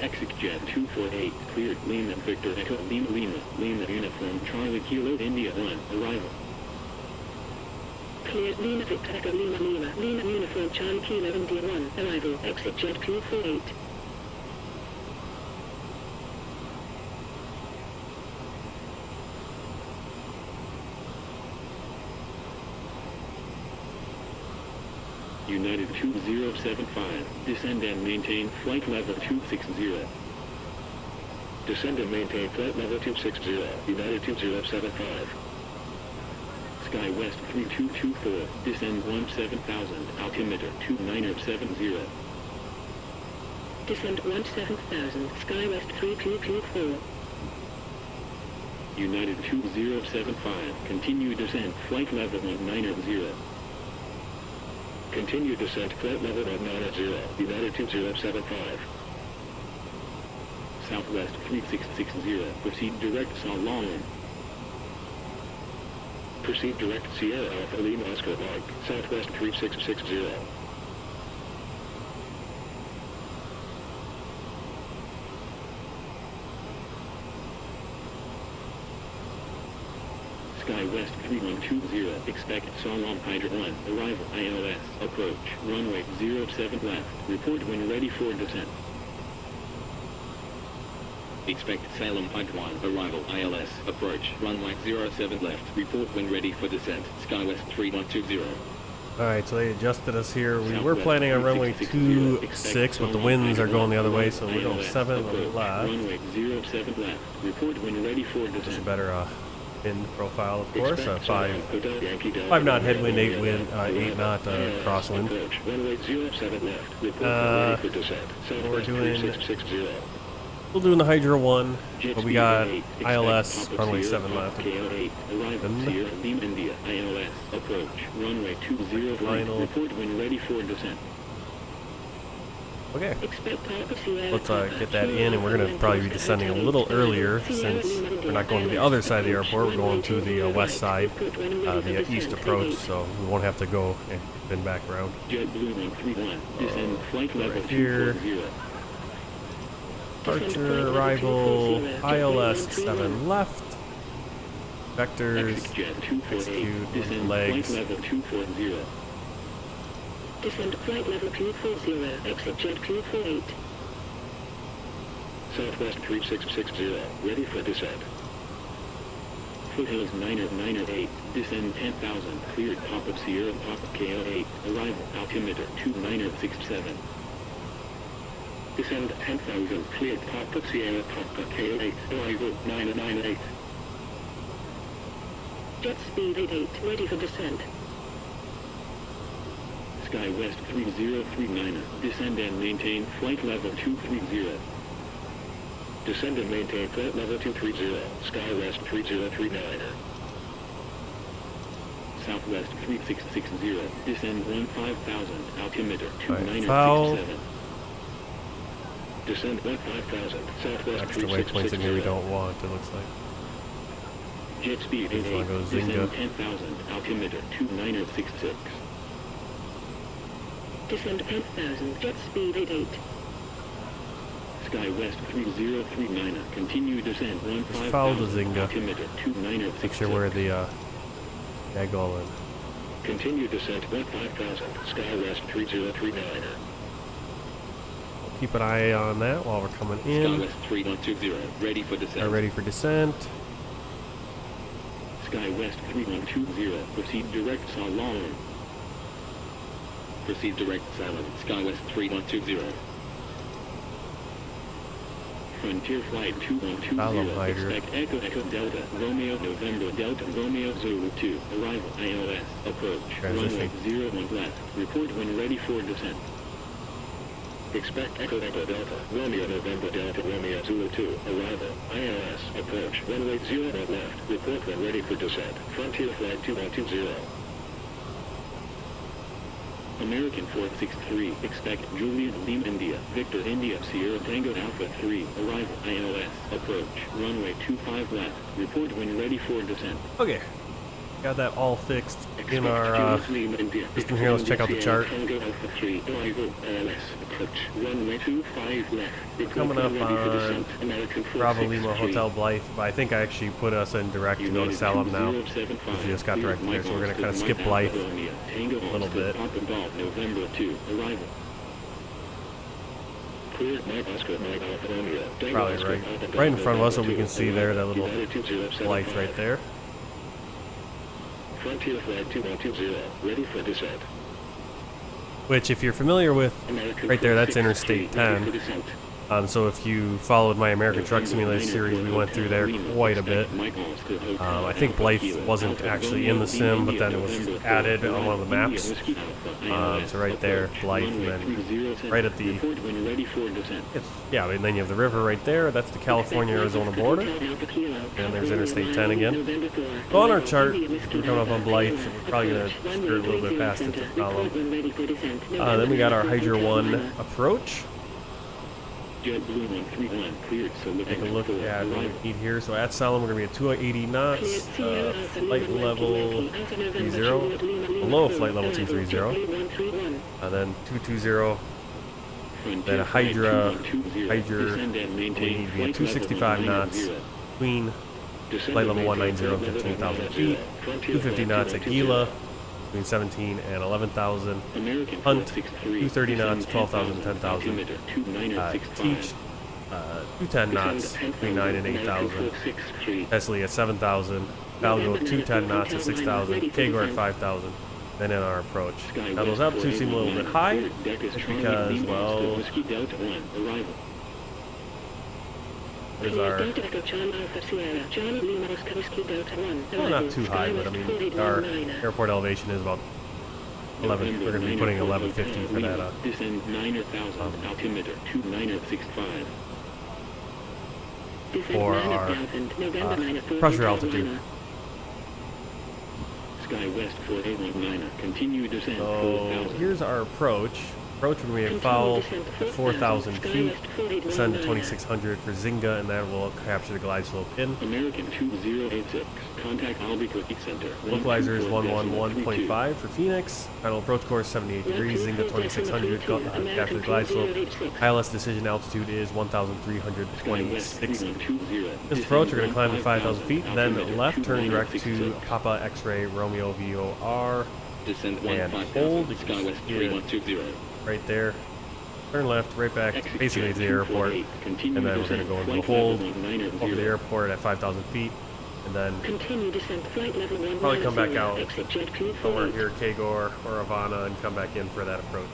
Exit Jet 248, cleared Lima Victor Echo Lima Uniform Charlie Kilo India 1, arrival. Cleared Lima Victor Echo Lima Uniform Charlie Kilo India 1, arrival, exit Jet 248. United 2075, descend and maintain flight level 260. Descend and maintain flight level 260, United 2075. Skywest 3224, descend 17,000, altimeter 2970. Descend 17,000, Skywest 3224. United 2075, continue descent, flight level 190. Continue descent, flight level 190, United 2075. Southwest 3660, proceed direct Salon. Proceed direct Sierra Alpha Lima Oscar Mike, Southwest 3660. Skywest 3120, expect Salon Hydra 1, arrival ILS, approach, runway 07 left, report when ready for descent. Expect Salem Hydra 1, arrival ILS, approach, runway 07 left, report when ready for descent, Skywest 3120. Alright, so they adjusted us here. We were planning on runway 26, but the winds are going the other way, so we're going 7 left. Runway 07 left, report when ready for descent. It's a better wind profile, of course. 5 knot headwind, 8 wind, 8 knot crosswind. We're doing. We're doing the Hydra 1, but we got ILS runway 7 left. India ILS approach runway 20 final. Report when ready for descent. Okay, let's get that in, and we're going to probably be descending a little earlier since we're not going to the other side of the airport. We're going to the west side, the east approach, so we won't have to go and then back around. Right here, departure, arrival, ILS 7 left, vectors, execute, legs. Descend flight level 240, exit jet 248. Southwest 3660, ready for descent. Foothills 998, descend 10,000, cleared pop-up Sierra pop-up KO8, arrival, altimeter 2967. Descend 10,000, cleared pop-up Sierra pop-up KO8, arrival 998. Jet speed 88, ready for descent. Skywest 3039, descend and maintain flight level 230. Descend and maintain flight level 230, Skywest 3039. Southwest 3660, descend 15,000, altimeter 2967. Descend 15,000, Southwest 3660. Extra waypoints in here we don't want, it looks like. Jet speed 88, descend 10,000, altimeter 2966. Descend 10,000, jet speed 88. Skywest 3039, continue descent 15,000, follow the Zynga. altimeter 2966. Make sure we're the gaggle in. Continue descent 15,000, Skywest 3039. Keep an eye on that while we're coming in. Skywest 3120, ready for descent. Ready for descent. Skywest 3120, proceed direct Salon. Proceed direct Salem, Skywest 3120. Frontier Flight 2120, expect Echo Echo Delta, Romeo November Delta, Romeo Zulu 2, arrival, ILS, approach, runway 01 left, report when ready for descent. Expect Echo Echo Delta, Romeo November Delta, Romeo Zulu 2, arrival, ILS, approach, runway 01 left, report when ready for descent, Frontier Flight 2120. American 463, expect Juliet Lima India, Victor India Sierra Tango Alpha 3, arrival, ILS, approach, runway 25 left, report when ready for descent. Okay, got that all fixed in our system here. Let's check out the chart. Coming up on Bravo Lima Hotel Blythe, but I think I actually put us in direct to go to Salem now. We just got direct there, so we're going to kind of skip Blythe a little bit. Probably right in front of us, so we can see there that little Blythe right there. Frontier Flight 2120, ready for descent. Which, if you're familiar with, right there, that's Interstate 10. So if you followed my American Truck Simulator series, we went through there quite a bit. I think Blythe wasn't actually in the sim, but then it was added on one of the maps. So right there, Blythe, and then right at the, yeah, and then you have the river right there. That's the California-Arizona border. And there's Interstate 10 again. So on our chart, we're coming up on Blythe, so we're probably going to skirt a little bit past it to follow. Then we got our Hydra 1 approach. Take a look at what we need here. So at Salem, we're going to be at 280 knots, flight level 30, below flight level 230, and then 220. Then a Hydra, we need to be at 265 knots, between flight level 190 and 15,000 feet, 250 knots at Gila, between 17 and 11,000. Hunt, 230 knots, 12,000, 10,000. Teach, 210 knots, between 9 and 8,000. Tesla at 7,000. Valgo, 210 knots at 6,000. Kagor at 5,000. Then in our approach. Now those altitudes seem a little bit high, just because, well, there's our, well, not too high, but I mean, our airport elevation is about 11, we're going to be putting 1150 for that, for our pressure altitude. Skywest 4819, continue descent. So here's our approach. Approach when we have foul at 4,000 feet, descend to 2,600 for Zynga, and that will capture the glide slope in. American 2086, contact Albuquerque Center. Localizer is 111.5 for Phoenix. Final approach course 78 degrees, Zynga 2,600, capture the glide slope. ILS decision altitude is 1,326. This approach, we're going to climb to 5,000 feet, then left, turn direct to Papa X-Ray Romeo VOR, and hold. Skywest 3120. Right there. Turn left, right back, basically to the airport, and then we're going to go into the hold over the airport at 5,000 feet, and then probably come back out somewhere here, Kagor or Havana, and come back in for that approach.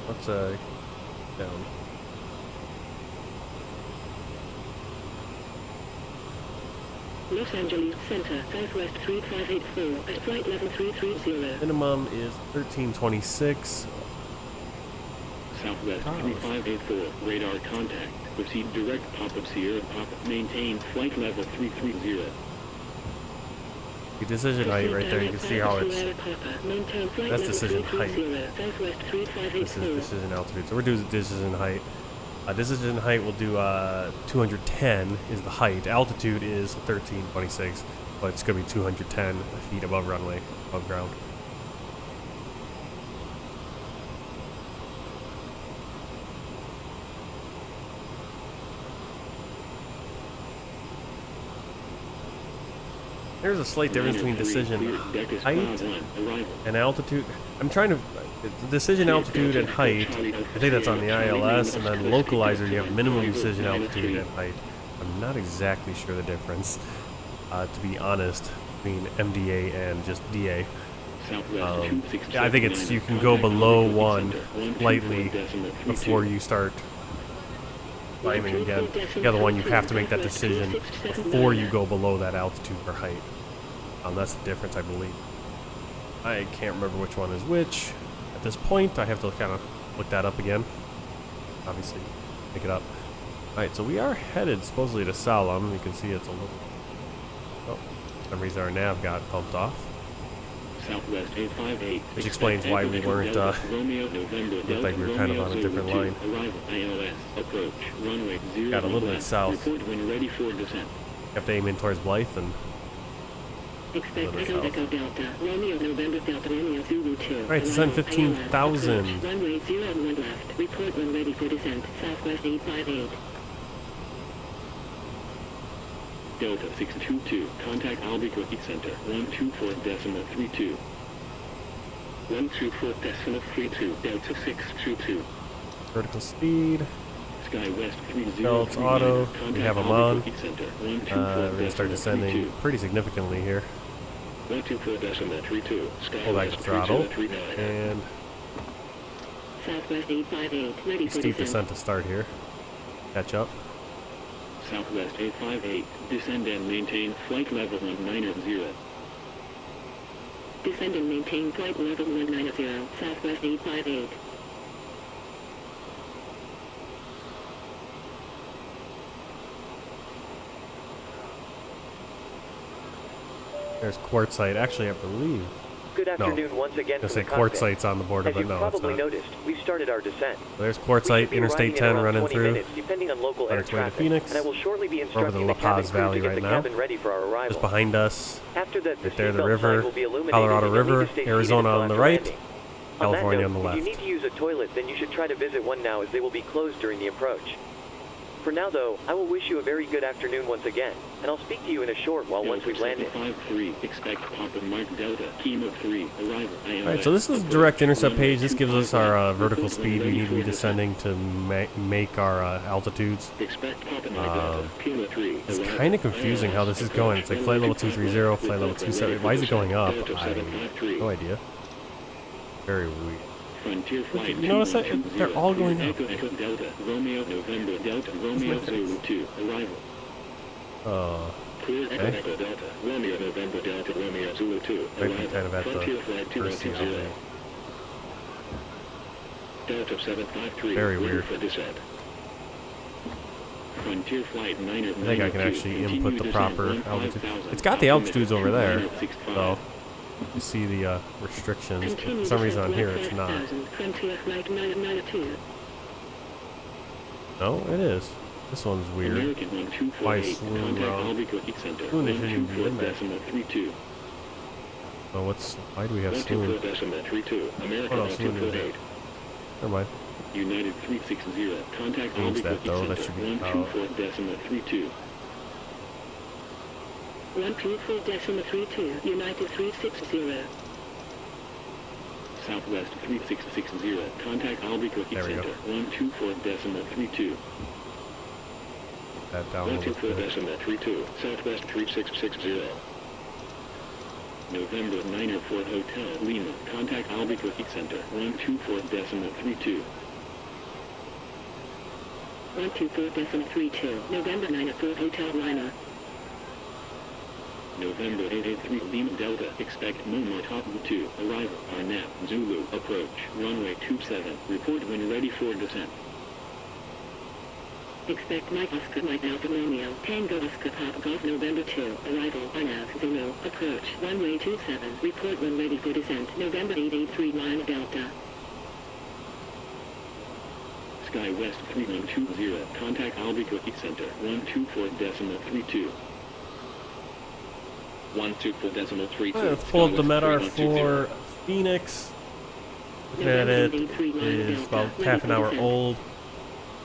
Let's down. Los Angeles Center, Southwest 3584 at flight level 330. Minimum is 1326. Southwest 3584, radar contact. Proceed direct Papa Sierra Papa. Maintain flight level 330. The decision height right there, you can see how it's, that's decision height. This is decision altitude. So we're doing decision height. Decision height will do 210 is the height. Altitude is 1326, but it's going to be 210 feet above runway, above ground. There's a slight difference between decision height and altitude. I'm trying to... Decision altitude and height, I think that's on the ILS, and then localizer, you have minimum decision altitude and height. I'm not exactly sure the difference, to be honest, between MDA and just DA. Yeah, I think it's you can go below 1 slightly before you start climbing again. The other one, you have to make that decision before you go below that altitude or height. That's the difference, I believe. I can't remember which one is which. At this point, I have to kind of look that up again. Obviously, pick it up. Alright, so we are headed supposedly to Salem. You can see it's a little... Oh, for some reason our nav got bumped off. Southwest 858. Which explains why we weren't, looked like we were kind of on a different line. Got a little bit south. Kept aiming towards Blythe and... Expect Echo Delta, Romeo November Delta Romeo Zulu 2. Alright, descend 15,000. Runway 01 left. Report when ready for descent. Southwest 858. Delta 622. Contact Albuquerque Center. 124.32. 124.32. Delta 622. Vertical speed. Skywest 30. Belts auto. We have them on. We're going to start descending pretty significantly here. 124.32. Pull back the throttle. And Southwest 858. Ready for steep descent. descent to start here. Catch up. Southwest 858. Descend and maintain flight level 190. Descend and maintain flight level 190. Southwest 858. There's quartzite. Actually, I believe. Good afternoon once again. I say quartzite's on the border, As but you no, it's probably not. noticed, we've started our descent. So there's quartzite, Interstate 10 running through. Minutes, depending on local on air its way to traffic, Phoenix. and I will shortly be Over instructing the La the cabin Paz crew Valley to get right the now. cabin ready for our arrival. Just behind us, After that, right there, the seatbelt river, sign will be illuminated, Colorado and you'll need River, to stay Arizona seated on the until right, landing. California on on the that note, left. if you need to use a toilet, then you should try to visit one now, as they will be closed during the approach. For now, though, I will wish you a very good afternoon once again, and I'll speak to you in a short while once we've landed. 53. Expect Papa Mike Delta. Kilo 3. Arrival. Alright, so this is direct intercept page. This gives us our vertical speed we need to be descending to make our altitudes. It's kind of confusing how this is going. It's like flight level 230, flight level 27. Why is it going up? I have no idea. Very weird. Frontier flight. You notice that? They're all going up. Echo Delta. Romeo November Delta. Romeo 02. Arrival. Clear Okay. Echo Delta. Romeo November Delta. Romeo 02. Might be kind of at Frontier the flight first 210. Delta 753. Very ready weird. for descent. Frontier flight 9. I think I can actually input the proper altitude. It's got the altitudes over there, so you see the restrictions. But for some reason on here it's not. No, it is. This one's weird. Why is Sloon wrong? Sloon shouldn't even be in there. Oh, why do we have Sloon? Oh no, Sloon is there. Never mind. United 360. Contact Change that though, that should be out. 124.32. 124.32. United 360. Southwest 3660. Contact Albuquerque There we go. Center. 124.32. That down a little bit. 124.32. Southwest 3660. November 904 Hotel Lima. Contact Albuquerque Center. 124.32. 124.32. November 904 Hotel Lima. November 883 Lima Delta. Expect Moma Top 2. Arrival. Arnap. Zulu. Approach. Runway 27. Report when ready for descent. Expect Mike Oscar Mike Alpha Romeo. Tango Oscar Papa Golf November 2. Arrival. Arnap. Zulu. Approach. Runway 27. Report when ready for descent. November 883 Lima Delta. Skywest 3120. Contact Albuquerque Center. 124.32. 124.32. I've pulled the MEDAR for Phoenix. Looking at it, is about half an hour old.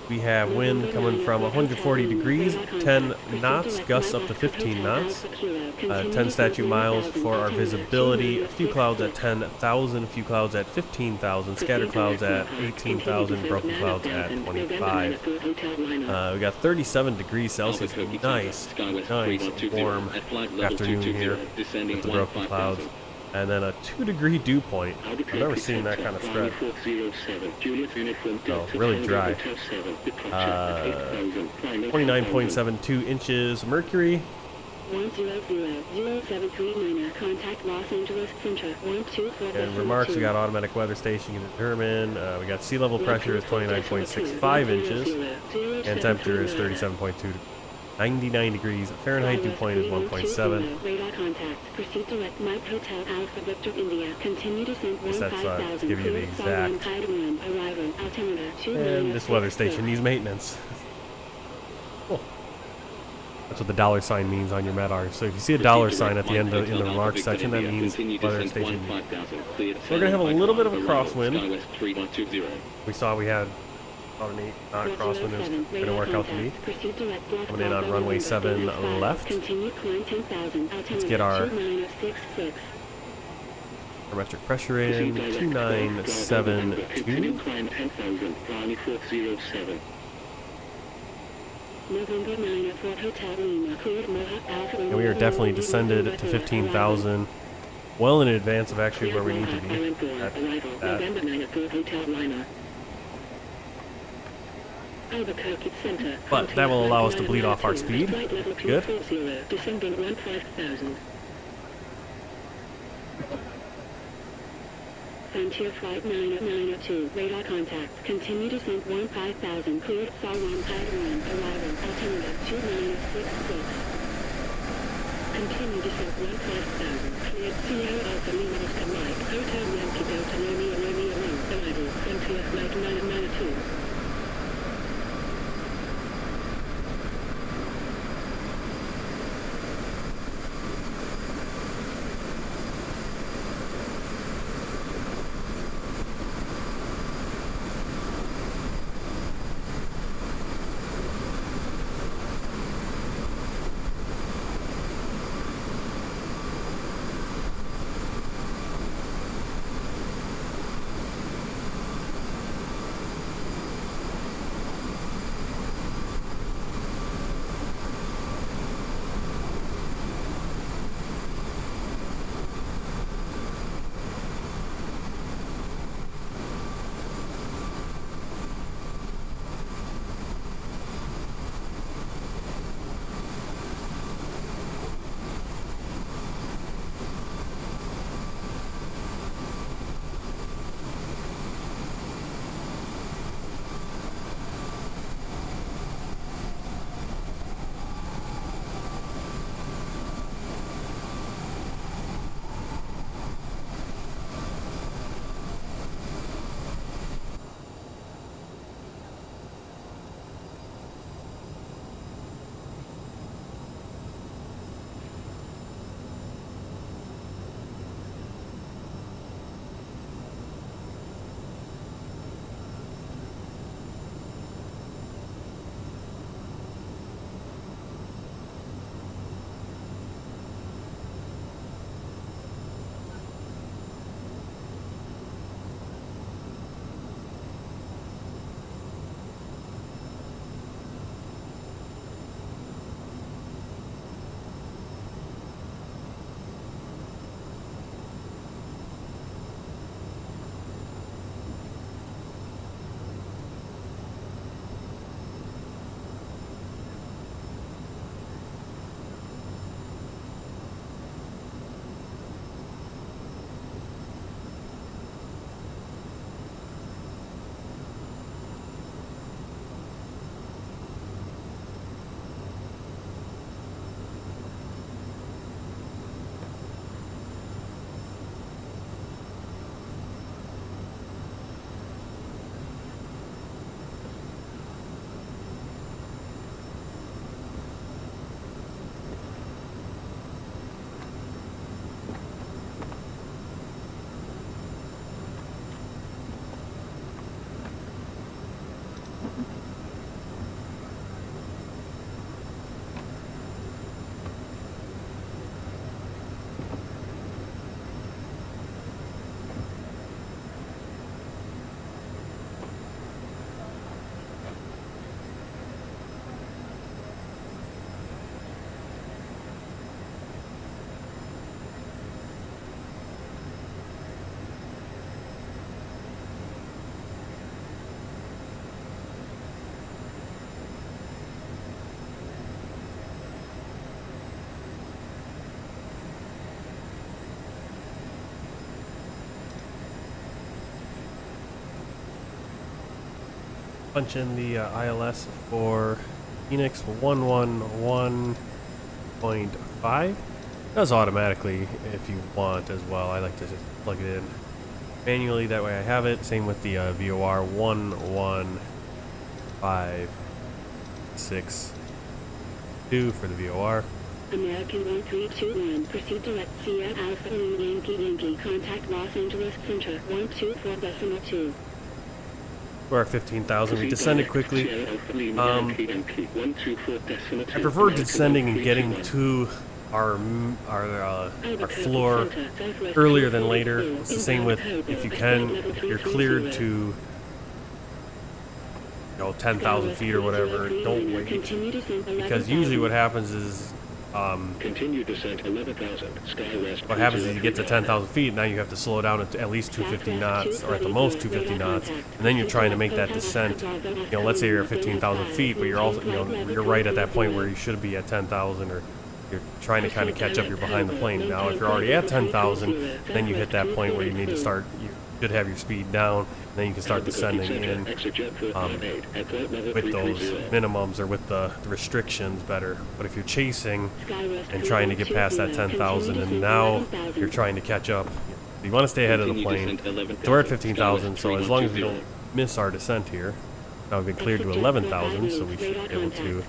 We have wind coming from 140 degrees, 10 knots, gusts up to 15 knots, 10 statute miles for our visibility, a few clouds at 10,000, a few clouds at 15,000, scattered clouds at 18,000, broken clouds at 25. We got 37 degrees Celsius, nice warm afternoon here with the broken clouds. And then a 2-degree dew point. I've never seen that kind of spread. So really dry. 29.72 inches mercury. 100,073 contact Los Angeles Central 124. And remarks, we got automatic weather station you can determine. We got sea level pressure is 29.65 inches. And temperature is 37.2 99 degrees Fahrenheit. Dew point is 1.7. Radar contact. Proceed direct Mike Hotel Alpha Victor India. Continue descent 15,000. To give you the exact. Arrival altimeter 2. And this weather station needs maintenance. Cool. That's what the dollar sign means on your MEDAR. So if you see a dollar sign at the end in the remarks section, that means weather station. We're gonna have a little bit of a crosswind. We saw we had about an 8 knot crosswind. It was gonna work out to me. Coming in on runway 7 left. Let's get our barometric pressure in 2972. And we are definitely descended to 15,000, well in advance of actually where we need to be. But that will allow us to bleed off our speed. Good. Frontier Flight 902, radar contact. Continue descent 15,000, cleared, saw 1, pad 1, arrival, altimeter 2966. Continue descent 15,000, cleared, Sierra Alpha Lima Oscar Mike, Hotel Yankee Delta Romeo Romeo 1, arrival, Frontier Flight 992. punch in the ILS for Phoenix 111.5. It does automatically if you want as well. I like to just plug it in manually, that way I have it. Same with the VOR 11562 for the VOR. American 1321, proceed direct Sierra Alpha Yankee Yankee, contact Los Angeles Center 124.2. We're at 15,000. We descended quickly. I prefer descending and getting to our floor earlier than later. It's the same with, if you can, if you're cleared to 10,000 feet or whatever, don't wait, because usually what happens is continue descent 11,000. Skywest. What happens is you get to 10,000 feet, now you have to slow down at least 250 knots, or at the most 250 knots, and then you're trying to make that descent. Let's say you're at 15,000 feet, but you're also, you're right at that point where you should be at 10,000, or you're trying to kind of catch up. You're behind the plane. Now, if you're already at 10,000, then you hit that point where you need to start. You should have your speed down, and then you can start descending in with those minimums or with the restrictions better. But if you're chasing and trying to get past that 10,000, and now you're trying to catch up, you want to stay ahead of the plane. So we're at 15,000, so as long as we don't miss our descent here. Now we've been cleared to 11,000, so we should be able to.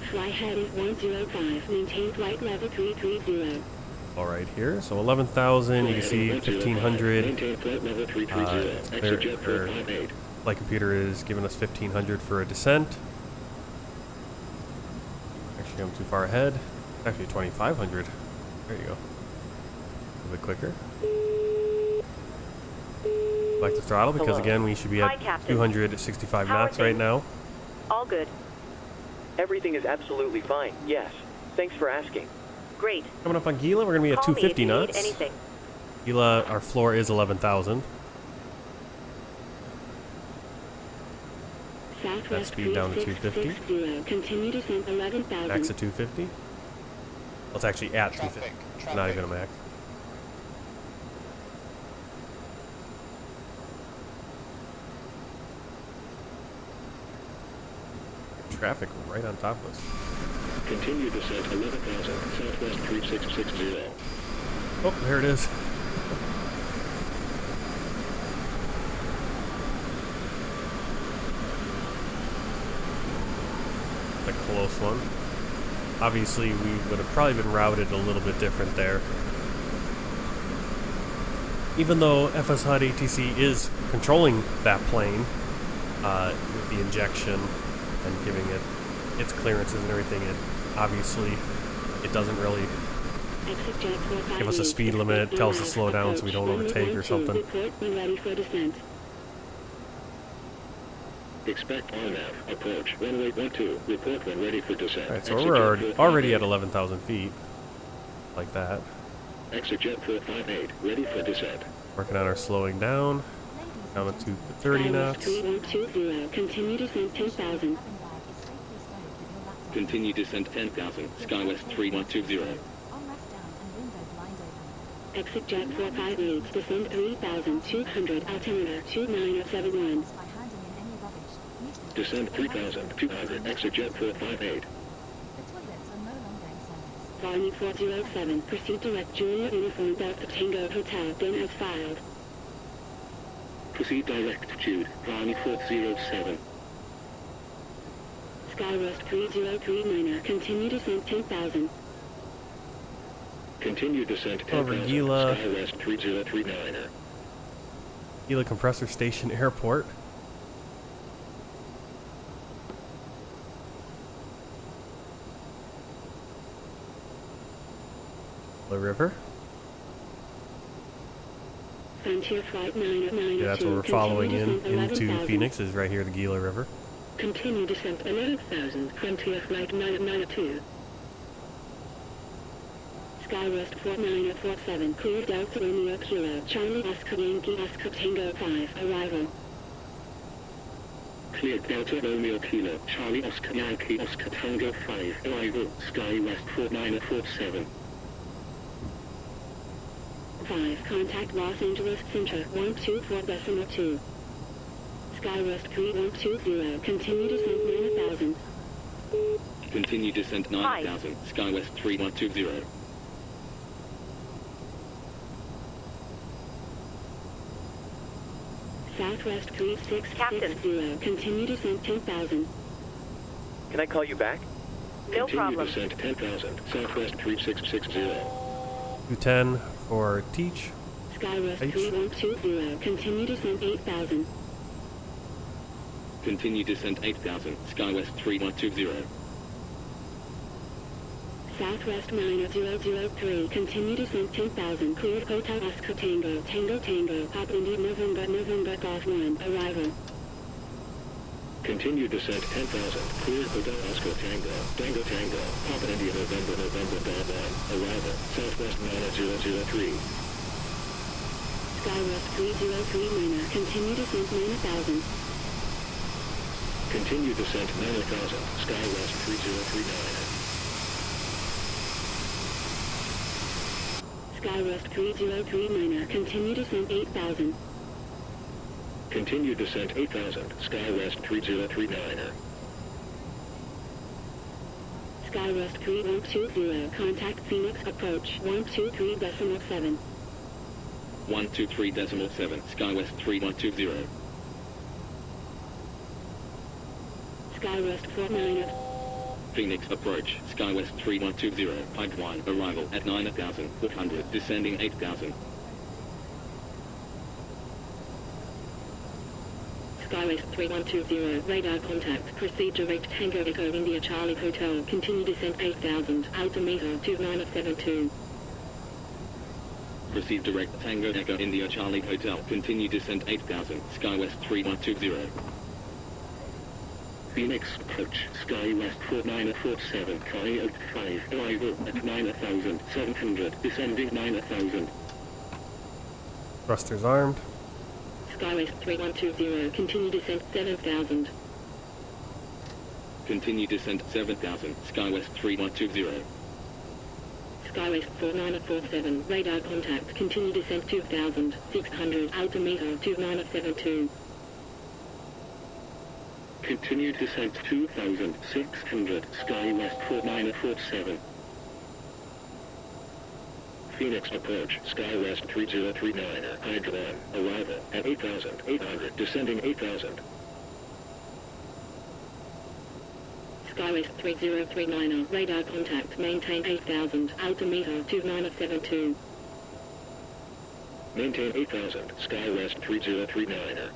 All right here, so 11,000. You can see 1,500. Flight computer is giving us 1,500 for a descent. Actually, I'm too far ahead. Actually, 2,500. There you go. A little bit quicker. Back to throttle, because again, we should be at 265 knots right now. All good. Everything is absolutely fine, yes. Thanks for asking. Great. Coming up on Gila, we're going to be at 250 knots. Gila, our floor is 11,000. That speed down to 250. Continue descent 11,000. Max at 250. Well, it's actually at 250. Not even a max. Traffic right on top of us. Continue descent 11,000, Southwest 3660. Oh, there it is. A close one. Obviously, we would have probably been routed a little bit different there. Even though FS-HUD ATC is controlling that plane with the injection and giving it its clearances and everything, obviously it doesn't really give us a speed limit, tell us to slow down so we don't overtake or something. Expect RNAV approach runway 12, report when ready for descent. Alright, so we're already at 11,000 feet, like that. ExitJet 458, ready for descent. Working on our slowing down to 30 knots. Continue descent 10,000. Continue descent 10,000, Skywest 3120. ExitJet 458, descend 3,200, altimeter 2971. Descend 3,200, ExitJet 458. Volume 407, proceed direct Julia Uniform Delta Tango Hotel, then as filed. Proceed direct, Jude, Volume 407. Skywest 3039er, continue descent 10,000. Continue descent 10,000, over Gila. Skywest 3039er. Gila Compressor Station Airport. The river. Frontier Flight 992. Yeah, that's what we're following into Phoenix, is right here, the Gila River. Continue descent 11,000, Frontier Flight 992. Skywest 4947, clear Delta Romeo Kilo, Charlie Oscar Yankee Oscar Tango 5, arrival. Clear Delta Romeo Kilo, Charlie Oscar Yankee Oscar Tango 5, arrival, Skywest 4947. 5, contact Los Angeles Center 124.2. Skywest 3120, continue descent 9000. Continue descent 9000, Skywest 3120. Southwest 3660, continue descent 10,000. Can I call you back? No problem. Continue descent 10,000, Southwest 3660. 210 for teach. Skywest H. 3120, continue descent 8,000. Continue descent 8000, Skywest 3120. Southwest 9003, continue descent 10,000, cleared Hotel Oscar Tango, Tango Tango, Papa India November November Golf 1, arrival. Continue descent 10,000, cleared Hotel Oscar Tango, Tango Tango, Papa India November November Golf 1, arrival, Southwest 9003. Skywest 3039, continue descent 9,000. Continue descent 9000, Skywest 3039. Skywest 3039, continue descent 8,000. Continue descent 8000, Skywest 3039. Skywest 3120, contact Phoenix approach 123.7. 123.7, Skywest 3120. Skywest 49. Phoenix approach, Skywest 3120, Pipeline, arrival at 9,400, descending 8,000. Skywest 3120, radar contact, proceed direct Tango Echo India Charlie Hotel, continue descent 8000, altimeter 2972. Proceed direct Tango Echo India Charlie Hotel, continue descent 8000, Skywest 3120. Phoenix approach, Skywest 4947, KFAT 5, arrival at 9,700, descending 9,000. Thrusters armed. Skywest 3120, continue descent 7000. Continue descent 7000, Skywest 3120. Skywest 4947, radar contact, continue descent 2600, altimeter 2972. Continue descent 2600, Skywest 4947. Phoenix approach, Skywest 3039, Hydra 1, arrival at 8,800, descending 8,000. Skywest 3039, radar contact, maintain 8000, altimeter 2972. Maintain 8,000, Skywest 3039.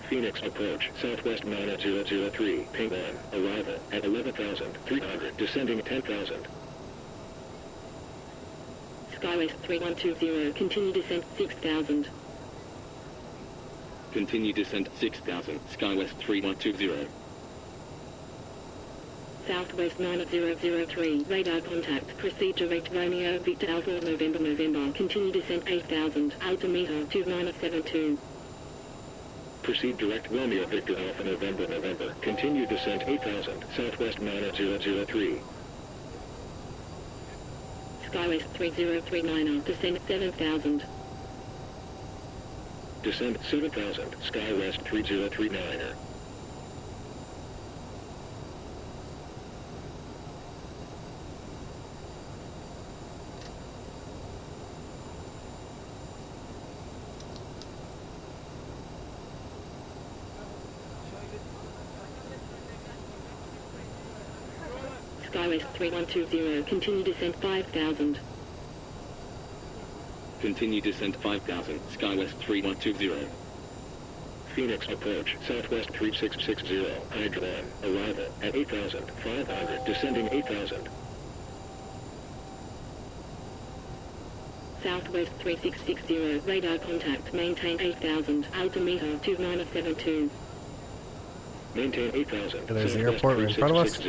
Phoenix approach, Southwest 9003, ping 1, arrival at 11,300, descending 10,000. Skywest 3120, continue descent 6000. Continue descent 6000, Skywest 3120. Southwest 9003, radar contact, proceed direct Romeo Victor Alpha November November, continue descent 8000, altimeter 2972. Proceed direct Romeo Victor Alpha November November, continue descent 8000, Southwest 9003. Skywest 3039, descend 7000. Descend 7000, Skywest 3039. Skywest 3120, continue descent 5000. Continue descent 5000, Skywest 3120. Phoenix approach, Southwest 3660, Hydra 1, arrival at 8,500, descending 8,000. Southwest 3660, radar contact, maintain 8000, altimeter 2972. Maintain 8,000. And there's the airport right in front of us.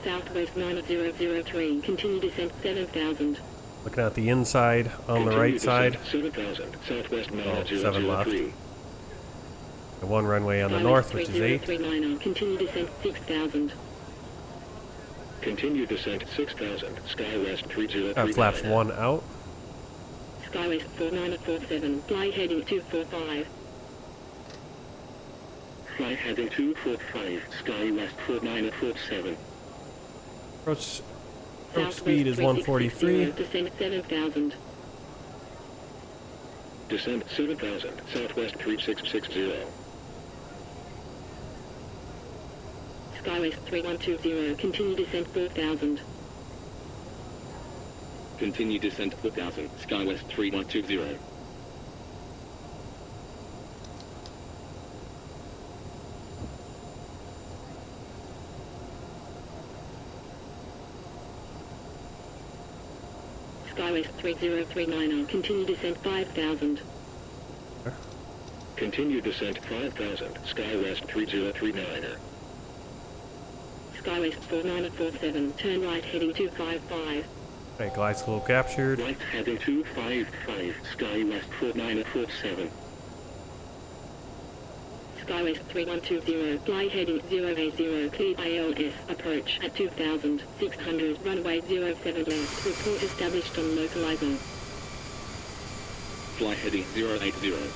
Southwest 9003, continue descent 7000. Looking at the inside on the right side. 7,000, Southwest 7 left. 9003. The one runway on the north, which is 8. Continue descent 6000. Continue descent 6,000, Skywest 3039. Flaps 1 out. Skywest 4947, fly heading 245. Fly heading 245, Skywest 4947. Approach speed is 143. Descent 7000. Descent 7000, Southwest 3660. Skywest 3120, continue descent 4000. Continue descent 4000, Skywest 3120. Skywest 3039, continue descent 5000. Continue descent 5000, Skywest 3039. Skywest 4947, turn right heading 255. Right, glide slope captured. Right heading 255, Skywest 4947. Skywest 3120, fly heading 080, cleared ILS, approach at 2600, runway 07 left, report established on localizer. Fly heading 080,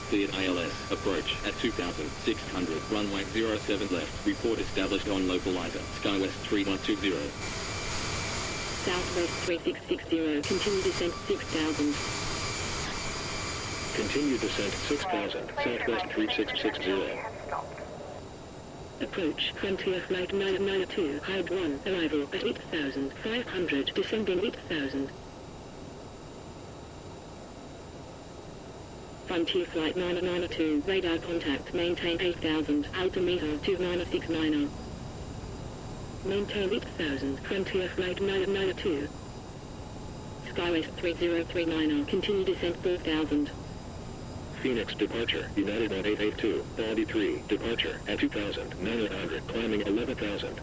cleared ILS, approach at 2600, runway 07 left, report established on localizer, Skywest 3120. Southwest 3660, continue descent 6000. Continue descent 6000, Southwest 3660. Approach Frontier Flight 992, Hide 1, arrival at 8500, descending 8000. Frontier Flight 992, radar contact, maintain 8000, altimeter 2969. Maintain 8000, Frontier Flight 992. Skywest 3039, continue descent 4000. Phoenix departure, United 1882, Body 3, departure at 2,900, climbing 11,000.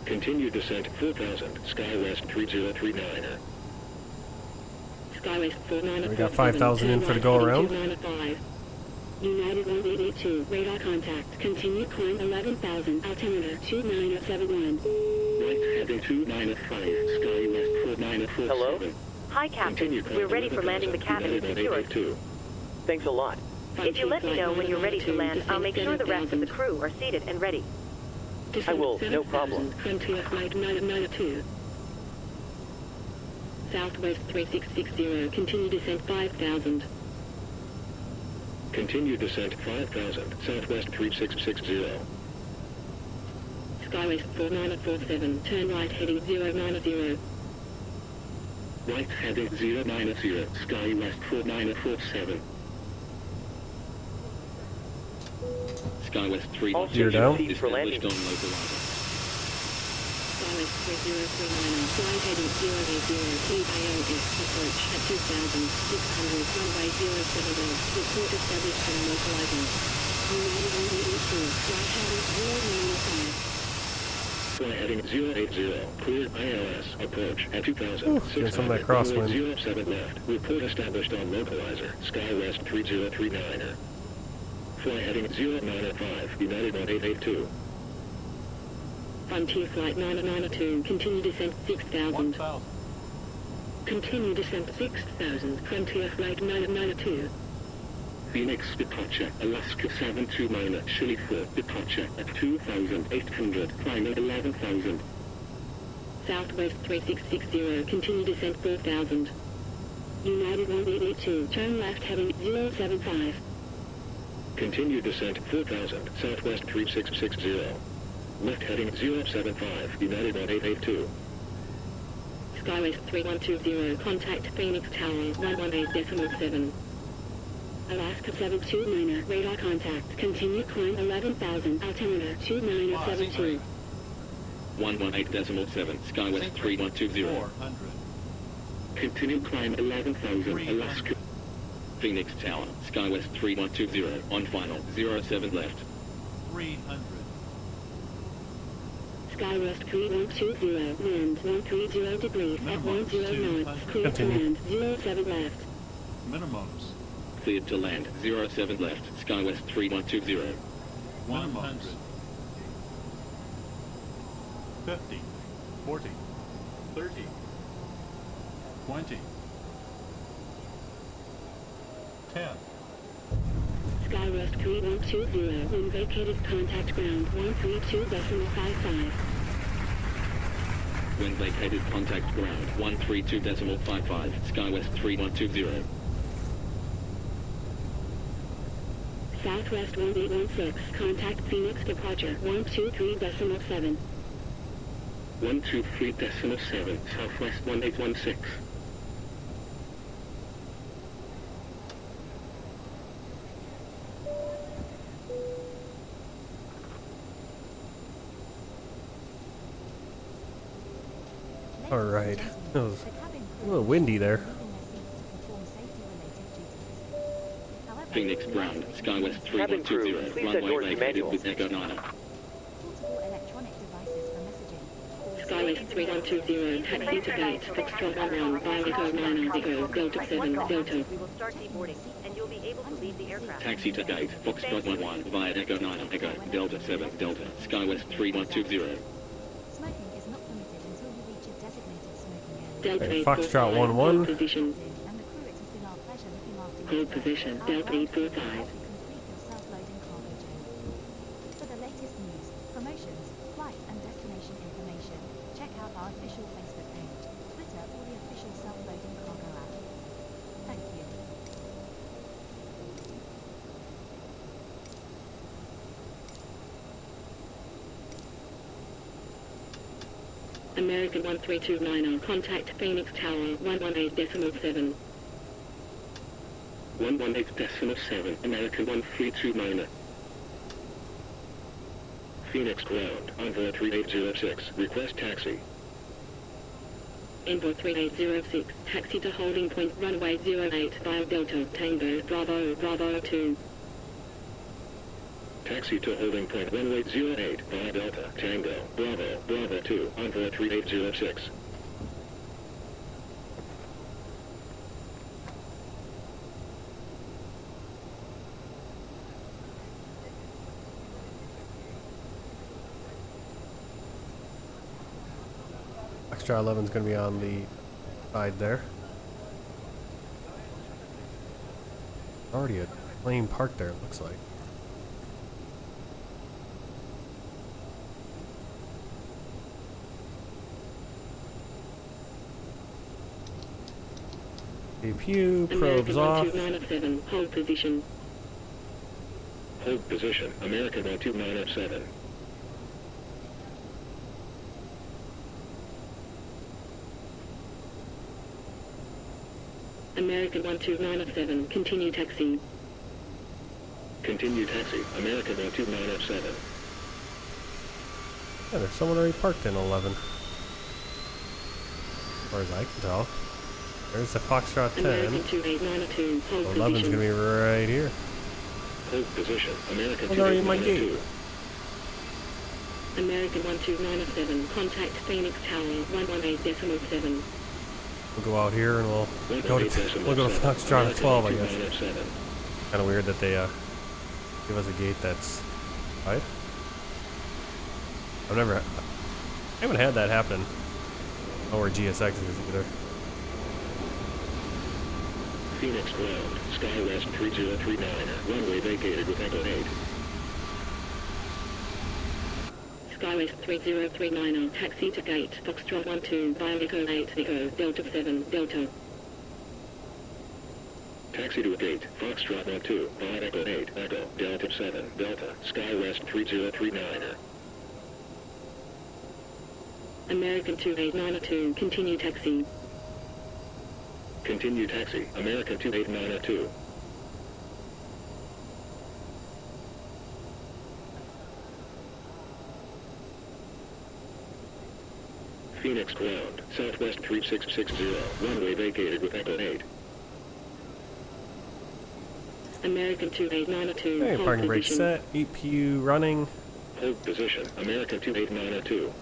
Continue descent 4,000, Skywest 3039. Skywest 4947. We got 5,000 in for the go around. United 1882, radar contact, continue climb 11,000, altimeter 2971. Right heading 295, Skywest 4947. Hello? Hi, Captain. We're ready for landing. The cabin is secured. Thanks a lot. If you let me know when you're ready to land, I'll make sure the rest of the crew are seated and ready. I will, no problem. Frontier Flight 992. Southwest 3660, continue descent 5000. Continue descent 5000, Southwest 3660. Skywest 4947, turn right heading 090. Right heading 090, Skywest 4947. Skywest 3 You're down. established on localizer. Skywest 3039, fly heading 080, cleared ILS, approach at 2600, runway 07 left, report established on localizer. United 182, fly heading 095. Fly heading 080, cleared ILS, approach at 2,600, some of that crosswind. runway 07 left, report established on localizer, Skywest 3039. Fly heading 095, United 1882. Frontier Flight 992, continue descent 6000. Continue descent 6000, Frontier Flight 992. Phoenix departure, Alaska 72 Chili 4 departure at 2,800, climbing 11,000. Southwest 3660, continue descent 4000. United 182, turn left heading 075. Continue descent 4,000, Southwest 3660. Left heading 075, United 1882. Skywest 3120, contact Phoenix Tower 118.7. Alaska 729, radar contact, continue climb 11,000, altimeter 2972. 118.7, Skywest 3120. Continue climb 11,000, Alaska. Phoenix Tower, Skywest 3120, on final, 07 left. 300. Skywest 3120, wind 130 degrees at 10 knots, clear to land, 07 left. Minimums. Cleared to land, 07 left, Skywest 3120. 100. 50. 40. 30. 20. 10. Skywest 3120, when vacated, contact ground 132.55. When vacated, contact ground 132.55, Skywest 3120. Southwest 1816, contact Phoenix departure 123.7. 123.7, Southwest 1816. Alright. It was a little windy there. Phoenix ground, Skywest Cabin crew, 3120, please set doors runway to vacated manual. with Echo 9. Portable electronic devices for messaging. Skywest 3120, taxi to gate, Foxtrot 11, via Echo 9, Echo, Delta 7, Delta. We will start deboarding, and you'll be able to leave the aircraft. Taxi to gate, Foxtrot 11, via Echo 9, Echo, Delta 7, Delta, Skywest 3120. Smoking is not permitted until you reach a designated smoking area. Delta Okay, 8, Foxtrot 11. hold position, And the crew, it has been our pleasure looking after you. hold position, Delta 8, 45. Complete your self-loading cargo journey. For the latest news, promotions, flight and destination information, check out our official Facebook page, Twitter, or the official self-loading cargo app. Thank you. American 1329, contact Phoenix Tower 118.7. 118.7, American 1329. Phoenix ground, Envoy 3806, request taxi. Envoy 3806, taxi to holding point runway 08 via Delta, Tango, Bravo, Bravo 2. Taxi to holding point runway 08 via Delta, Tango, Bravo, Bravo 2, Envoy 3806. Extra 11 is going to be on the side there. Already a plane parked there, it looks like. CPU, probes American off. 1297, hold position. Hold position, American 1297. American 1297, continue taxi. Continue taxi, American 1297. Yeah, there's someone already parked in 11. As far as I can tell. There's the Foxtrot 10. American 2892, hold 11's going position. to be right here. Hold position, American Well, already in my gate. 2892. American 1297, contact Phoenix Tower 118.7. We'll go out here and we'll go to Foxtrot 12, I guess. Kind of weird that they give us a gate that's right. I haven't had that happen. Oh, where GSX is either. Phoenix ground, Skywest 3039, runway vacated with Echo 8. Skywest 3039, taxi to gate, Foxtrot 12, via Echo 8, Echo, Delta 7, Delta. Taxi to a gate, Foxtrot 12, via Echo 8, Echo, Delta 7, Delta, Skywest 3039. American 2892, continue taxi. Continue taxi, American 2892. Phoenix ground, Southwest 3660, runway vacated with Echo 8. American 2892, Okay, hold parking brake position. set, EPU running, Hold position, American 2892.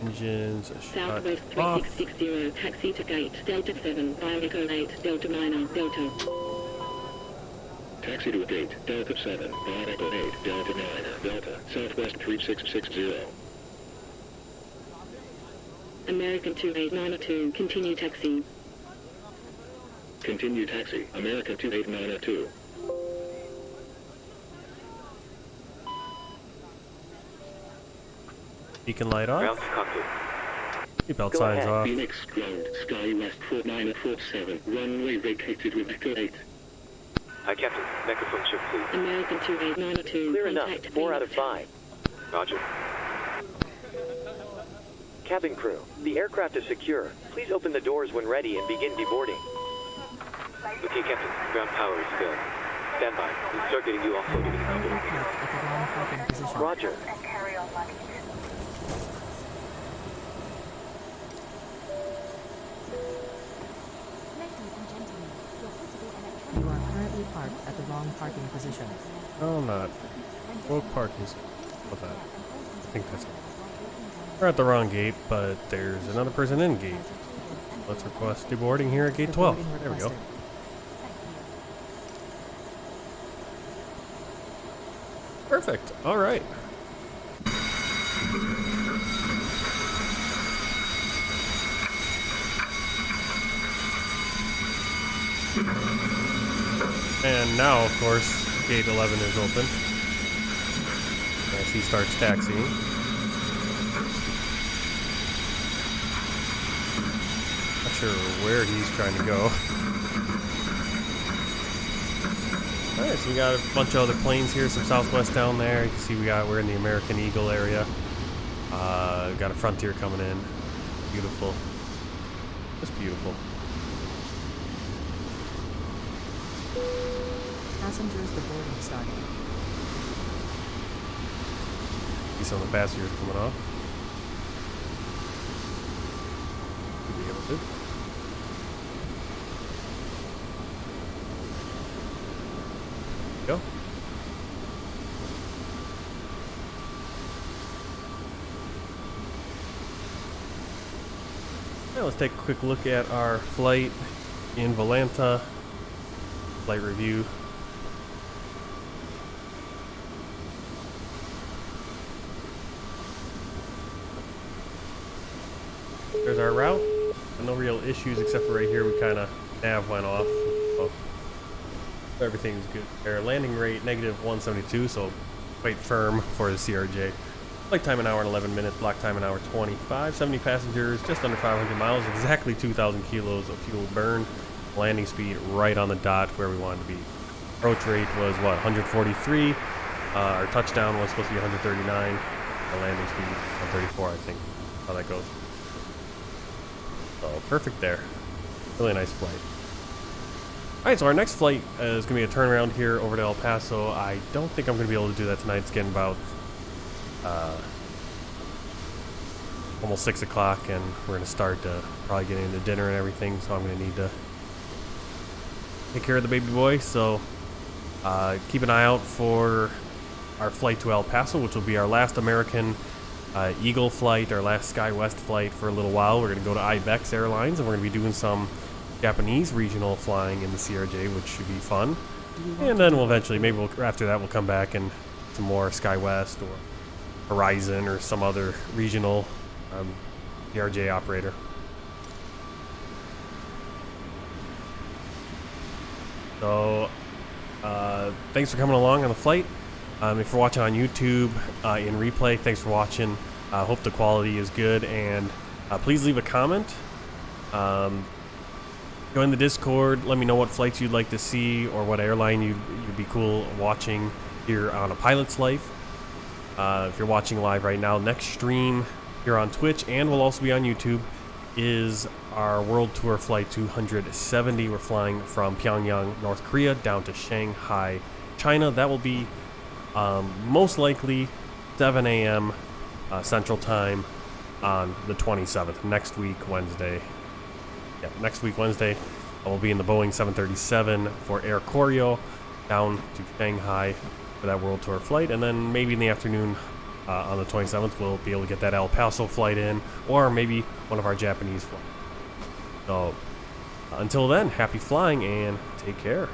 engines shut Southwest off. 3660, taxi to gate, Delta 7, via Echo 8, Delta 9, Delta. Taxi to a gate, Delta 7, via Echo 8, Delta 9, Delta, Southwest 3660. American 2892, continue taxi. Continue taxi, American 2892. Beacon light off. Ground to cockpit. Seatbelt Go signs ahead. off. Phoenix ground, Skywest 4947, runway vacated with Echo 8. Hi, Captain. Microphone check, please. American 2892. Clear enough. Contact 4 out of Phoenix. 5. Roger. Cabin crew, the aircraft is secure. Please open the doors when ready and begin deboarding. Okay, Captain. Ground power is good. Stand by. We'll start getting you offloaded in a couple of Park minutes. at the wrong parking position. Roger. And carry on luggage. Ladies and gentlemen, your portable electronic You are currently parked at the wrong parking position. No, I'm not. Woke parking's about that. I think that's it. We're at the wrong gate, but there's another person in gate. Let's request deboarding here at gate 12. Deboarding There we go. requested. Perfect. All right. And now, of course, gate 11 is open as he starts taxiing. Not sure where he's trying to go. Alright, so we got a bunch of other planes here, some Southwest down there. You can see we're in the American Eagle area. Got a Frontier coming in. Beautiful. Just beautiful. Passengers, the boarding starting. See some of the passengers coming off. Should be able to. Go. Now let's take a quick look at our flight in Volanta. Flight review. There's our route. No real issues except for right here we kind of nav went off. So everything's good there. Landing rate -172, so quite firm for the CRJ. Flight time an hour and 11 minutes. Block time an hour 25. 70 passengers, just under 500 miles. Exactly 2,000 kilos of fuel burned. Landing speed right on the dot where we wanted to be. Approach rate was what, 143. Our touchdown was supposed to be 139. Our landing speed 134, I think. How that goes. So perfect there. Really nice flight. Alright, so our next flight is going to be a turnaround here over to El Paso. I don't think I'm going to be able to do that tonight. It's getting about almost 6 o'clock, and we're going to start probably getting into dinner and everything, so I'm going to need to take care of the baby boy. So keep an eye out for our flight to El Paso, which will be our last American Eagle flight, our last Skywest flight for a little while. We're going to go to Ibex Airlines, and we're going to be doing some Japanese regional flying in the CRJ, which should be fun. And then we'll eventually, maybe after that, we'll come back and some more Skywest or Horizon or some other regional CRJ operator. So thanks for coming along on the flight. If you're watching on YouTube in replay, thanks for watching. Hope the quality is good, and please leave a comment. Join the Discord. Let me know what flights you'd like to see or what airline you'd be cool watching here on A Pilot's Life. If you're watching live right now, next stream here on Twitch, and we'll also be on YouTube, is our World Tour Flight 270. We're flying from Pyongyang, North Korea, down to Shanghai, China. That will be most likely 7 a.m. Central Time on the 27th, next week, Wednesday. Yeah, next week, Wednesday, I will be in the Boeing 737 for Air Koryo down to Shanghai for that World Tour flight. And then maybe in the afternoon on the 27th, we'll be able to get that El Paso flight in, or maybe one of our Japanese flights. So until then, happy flying and take care.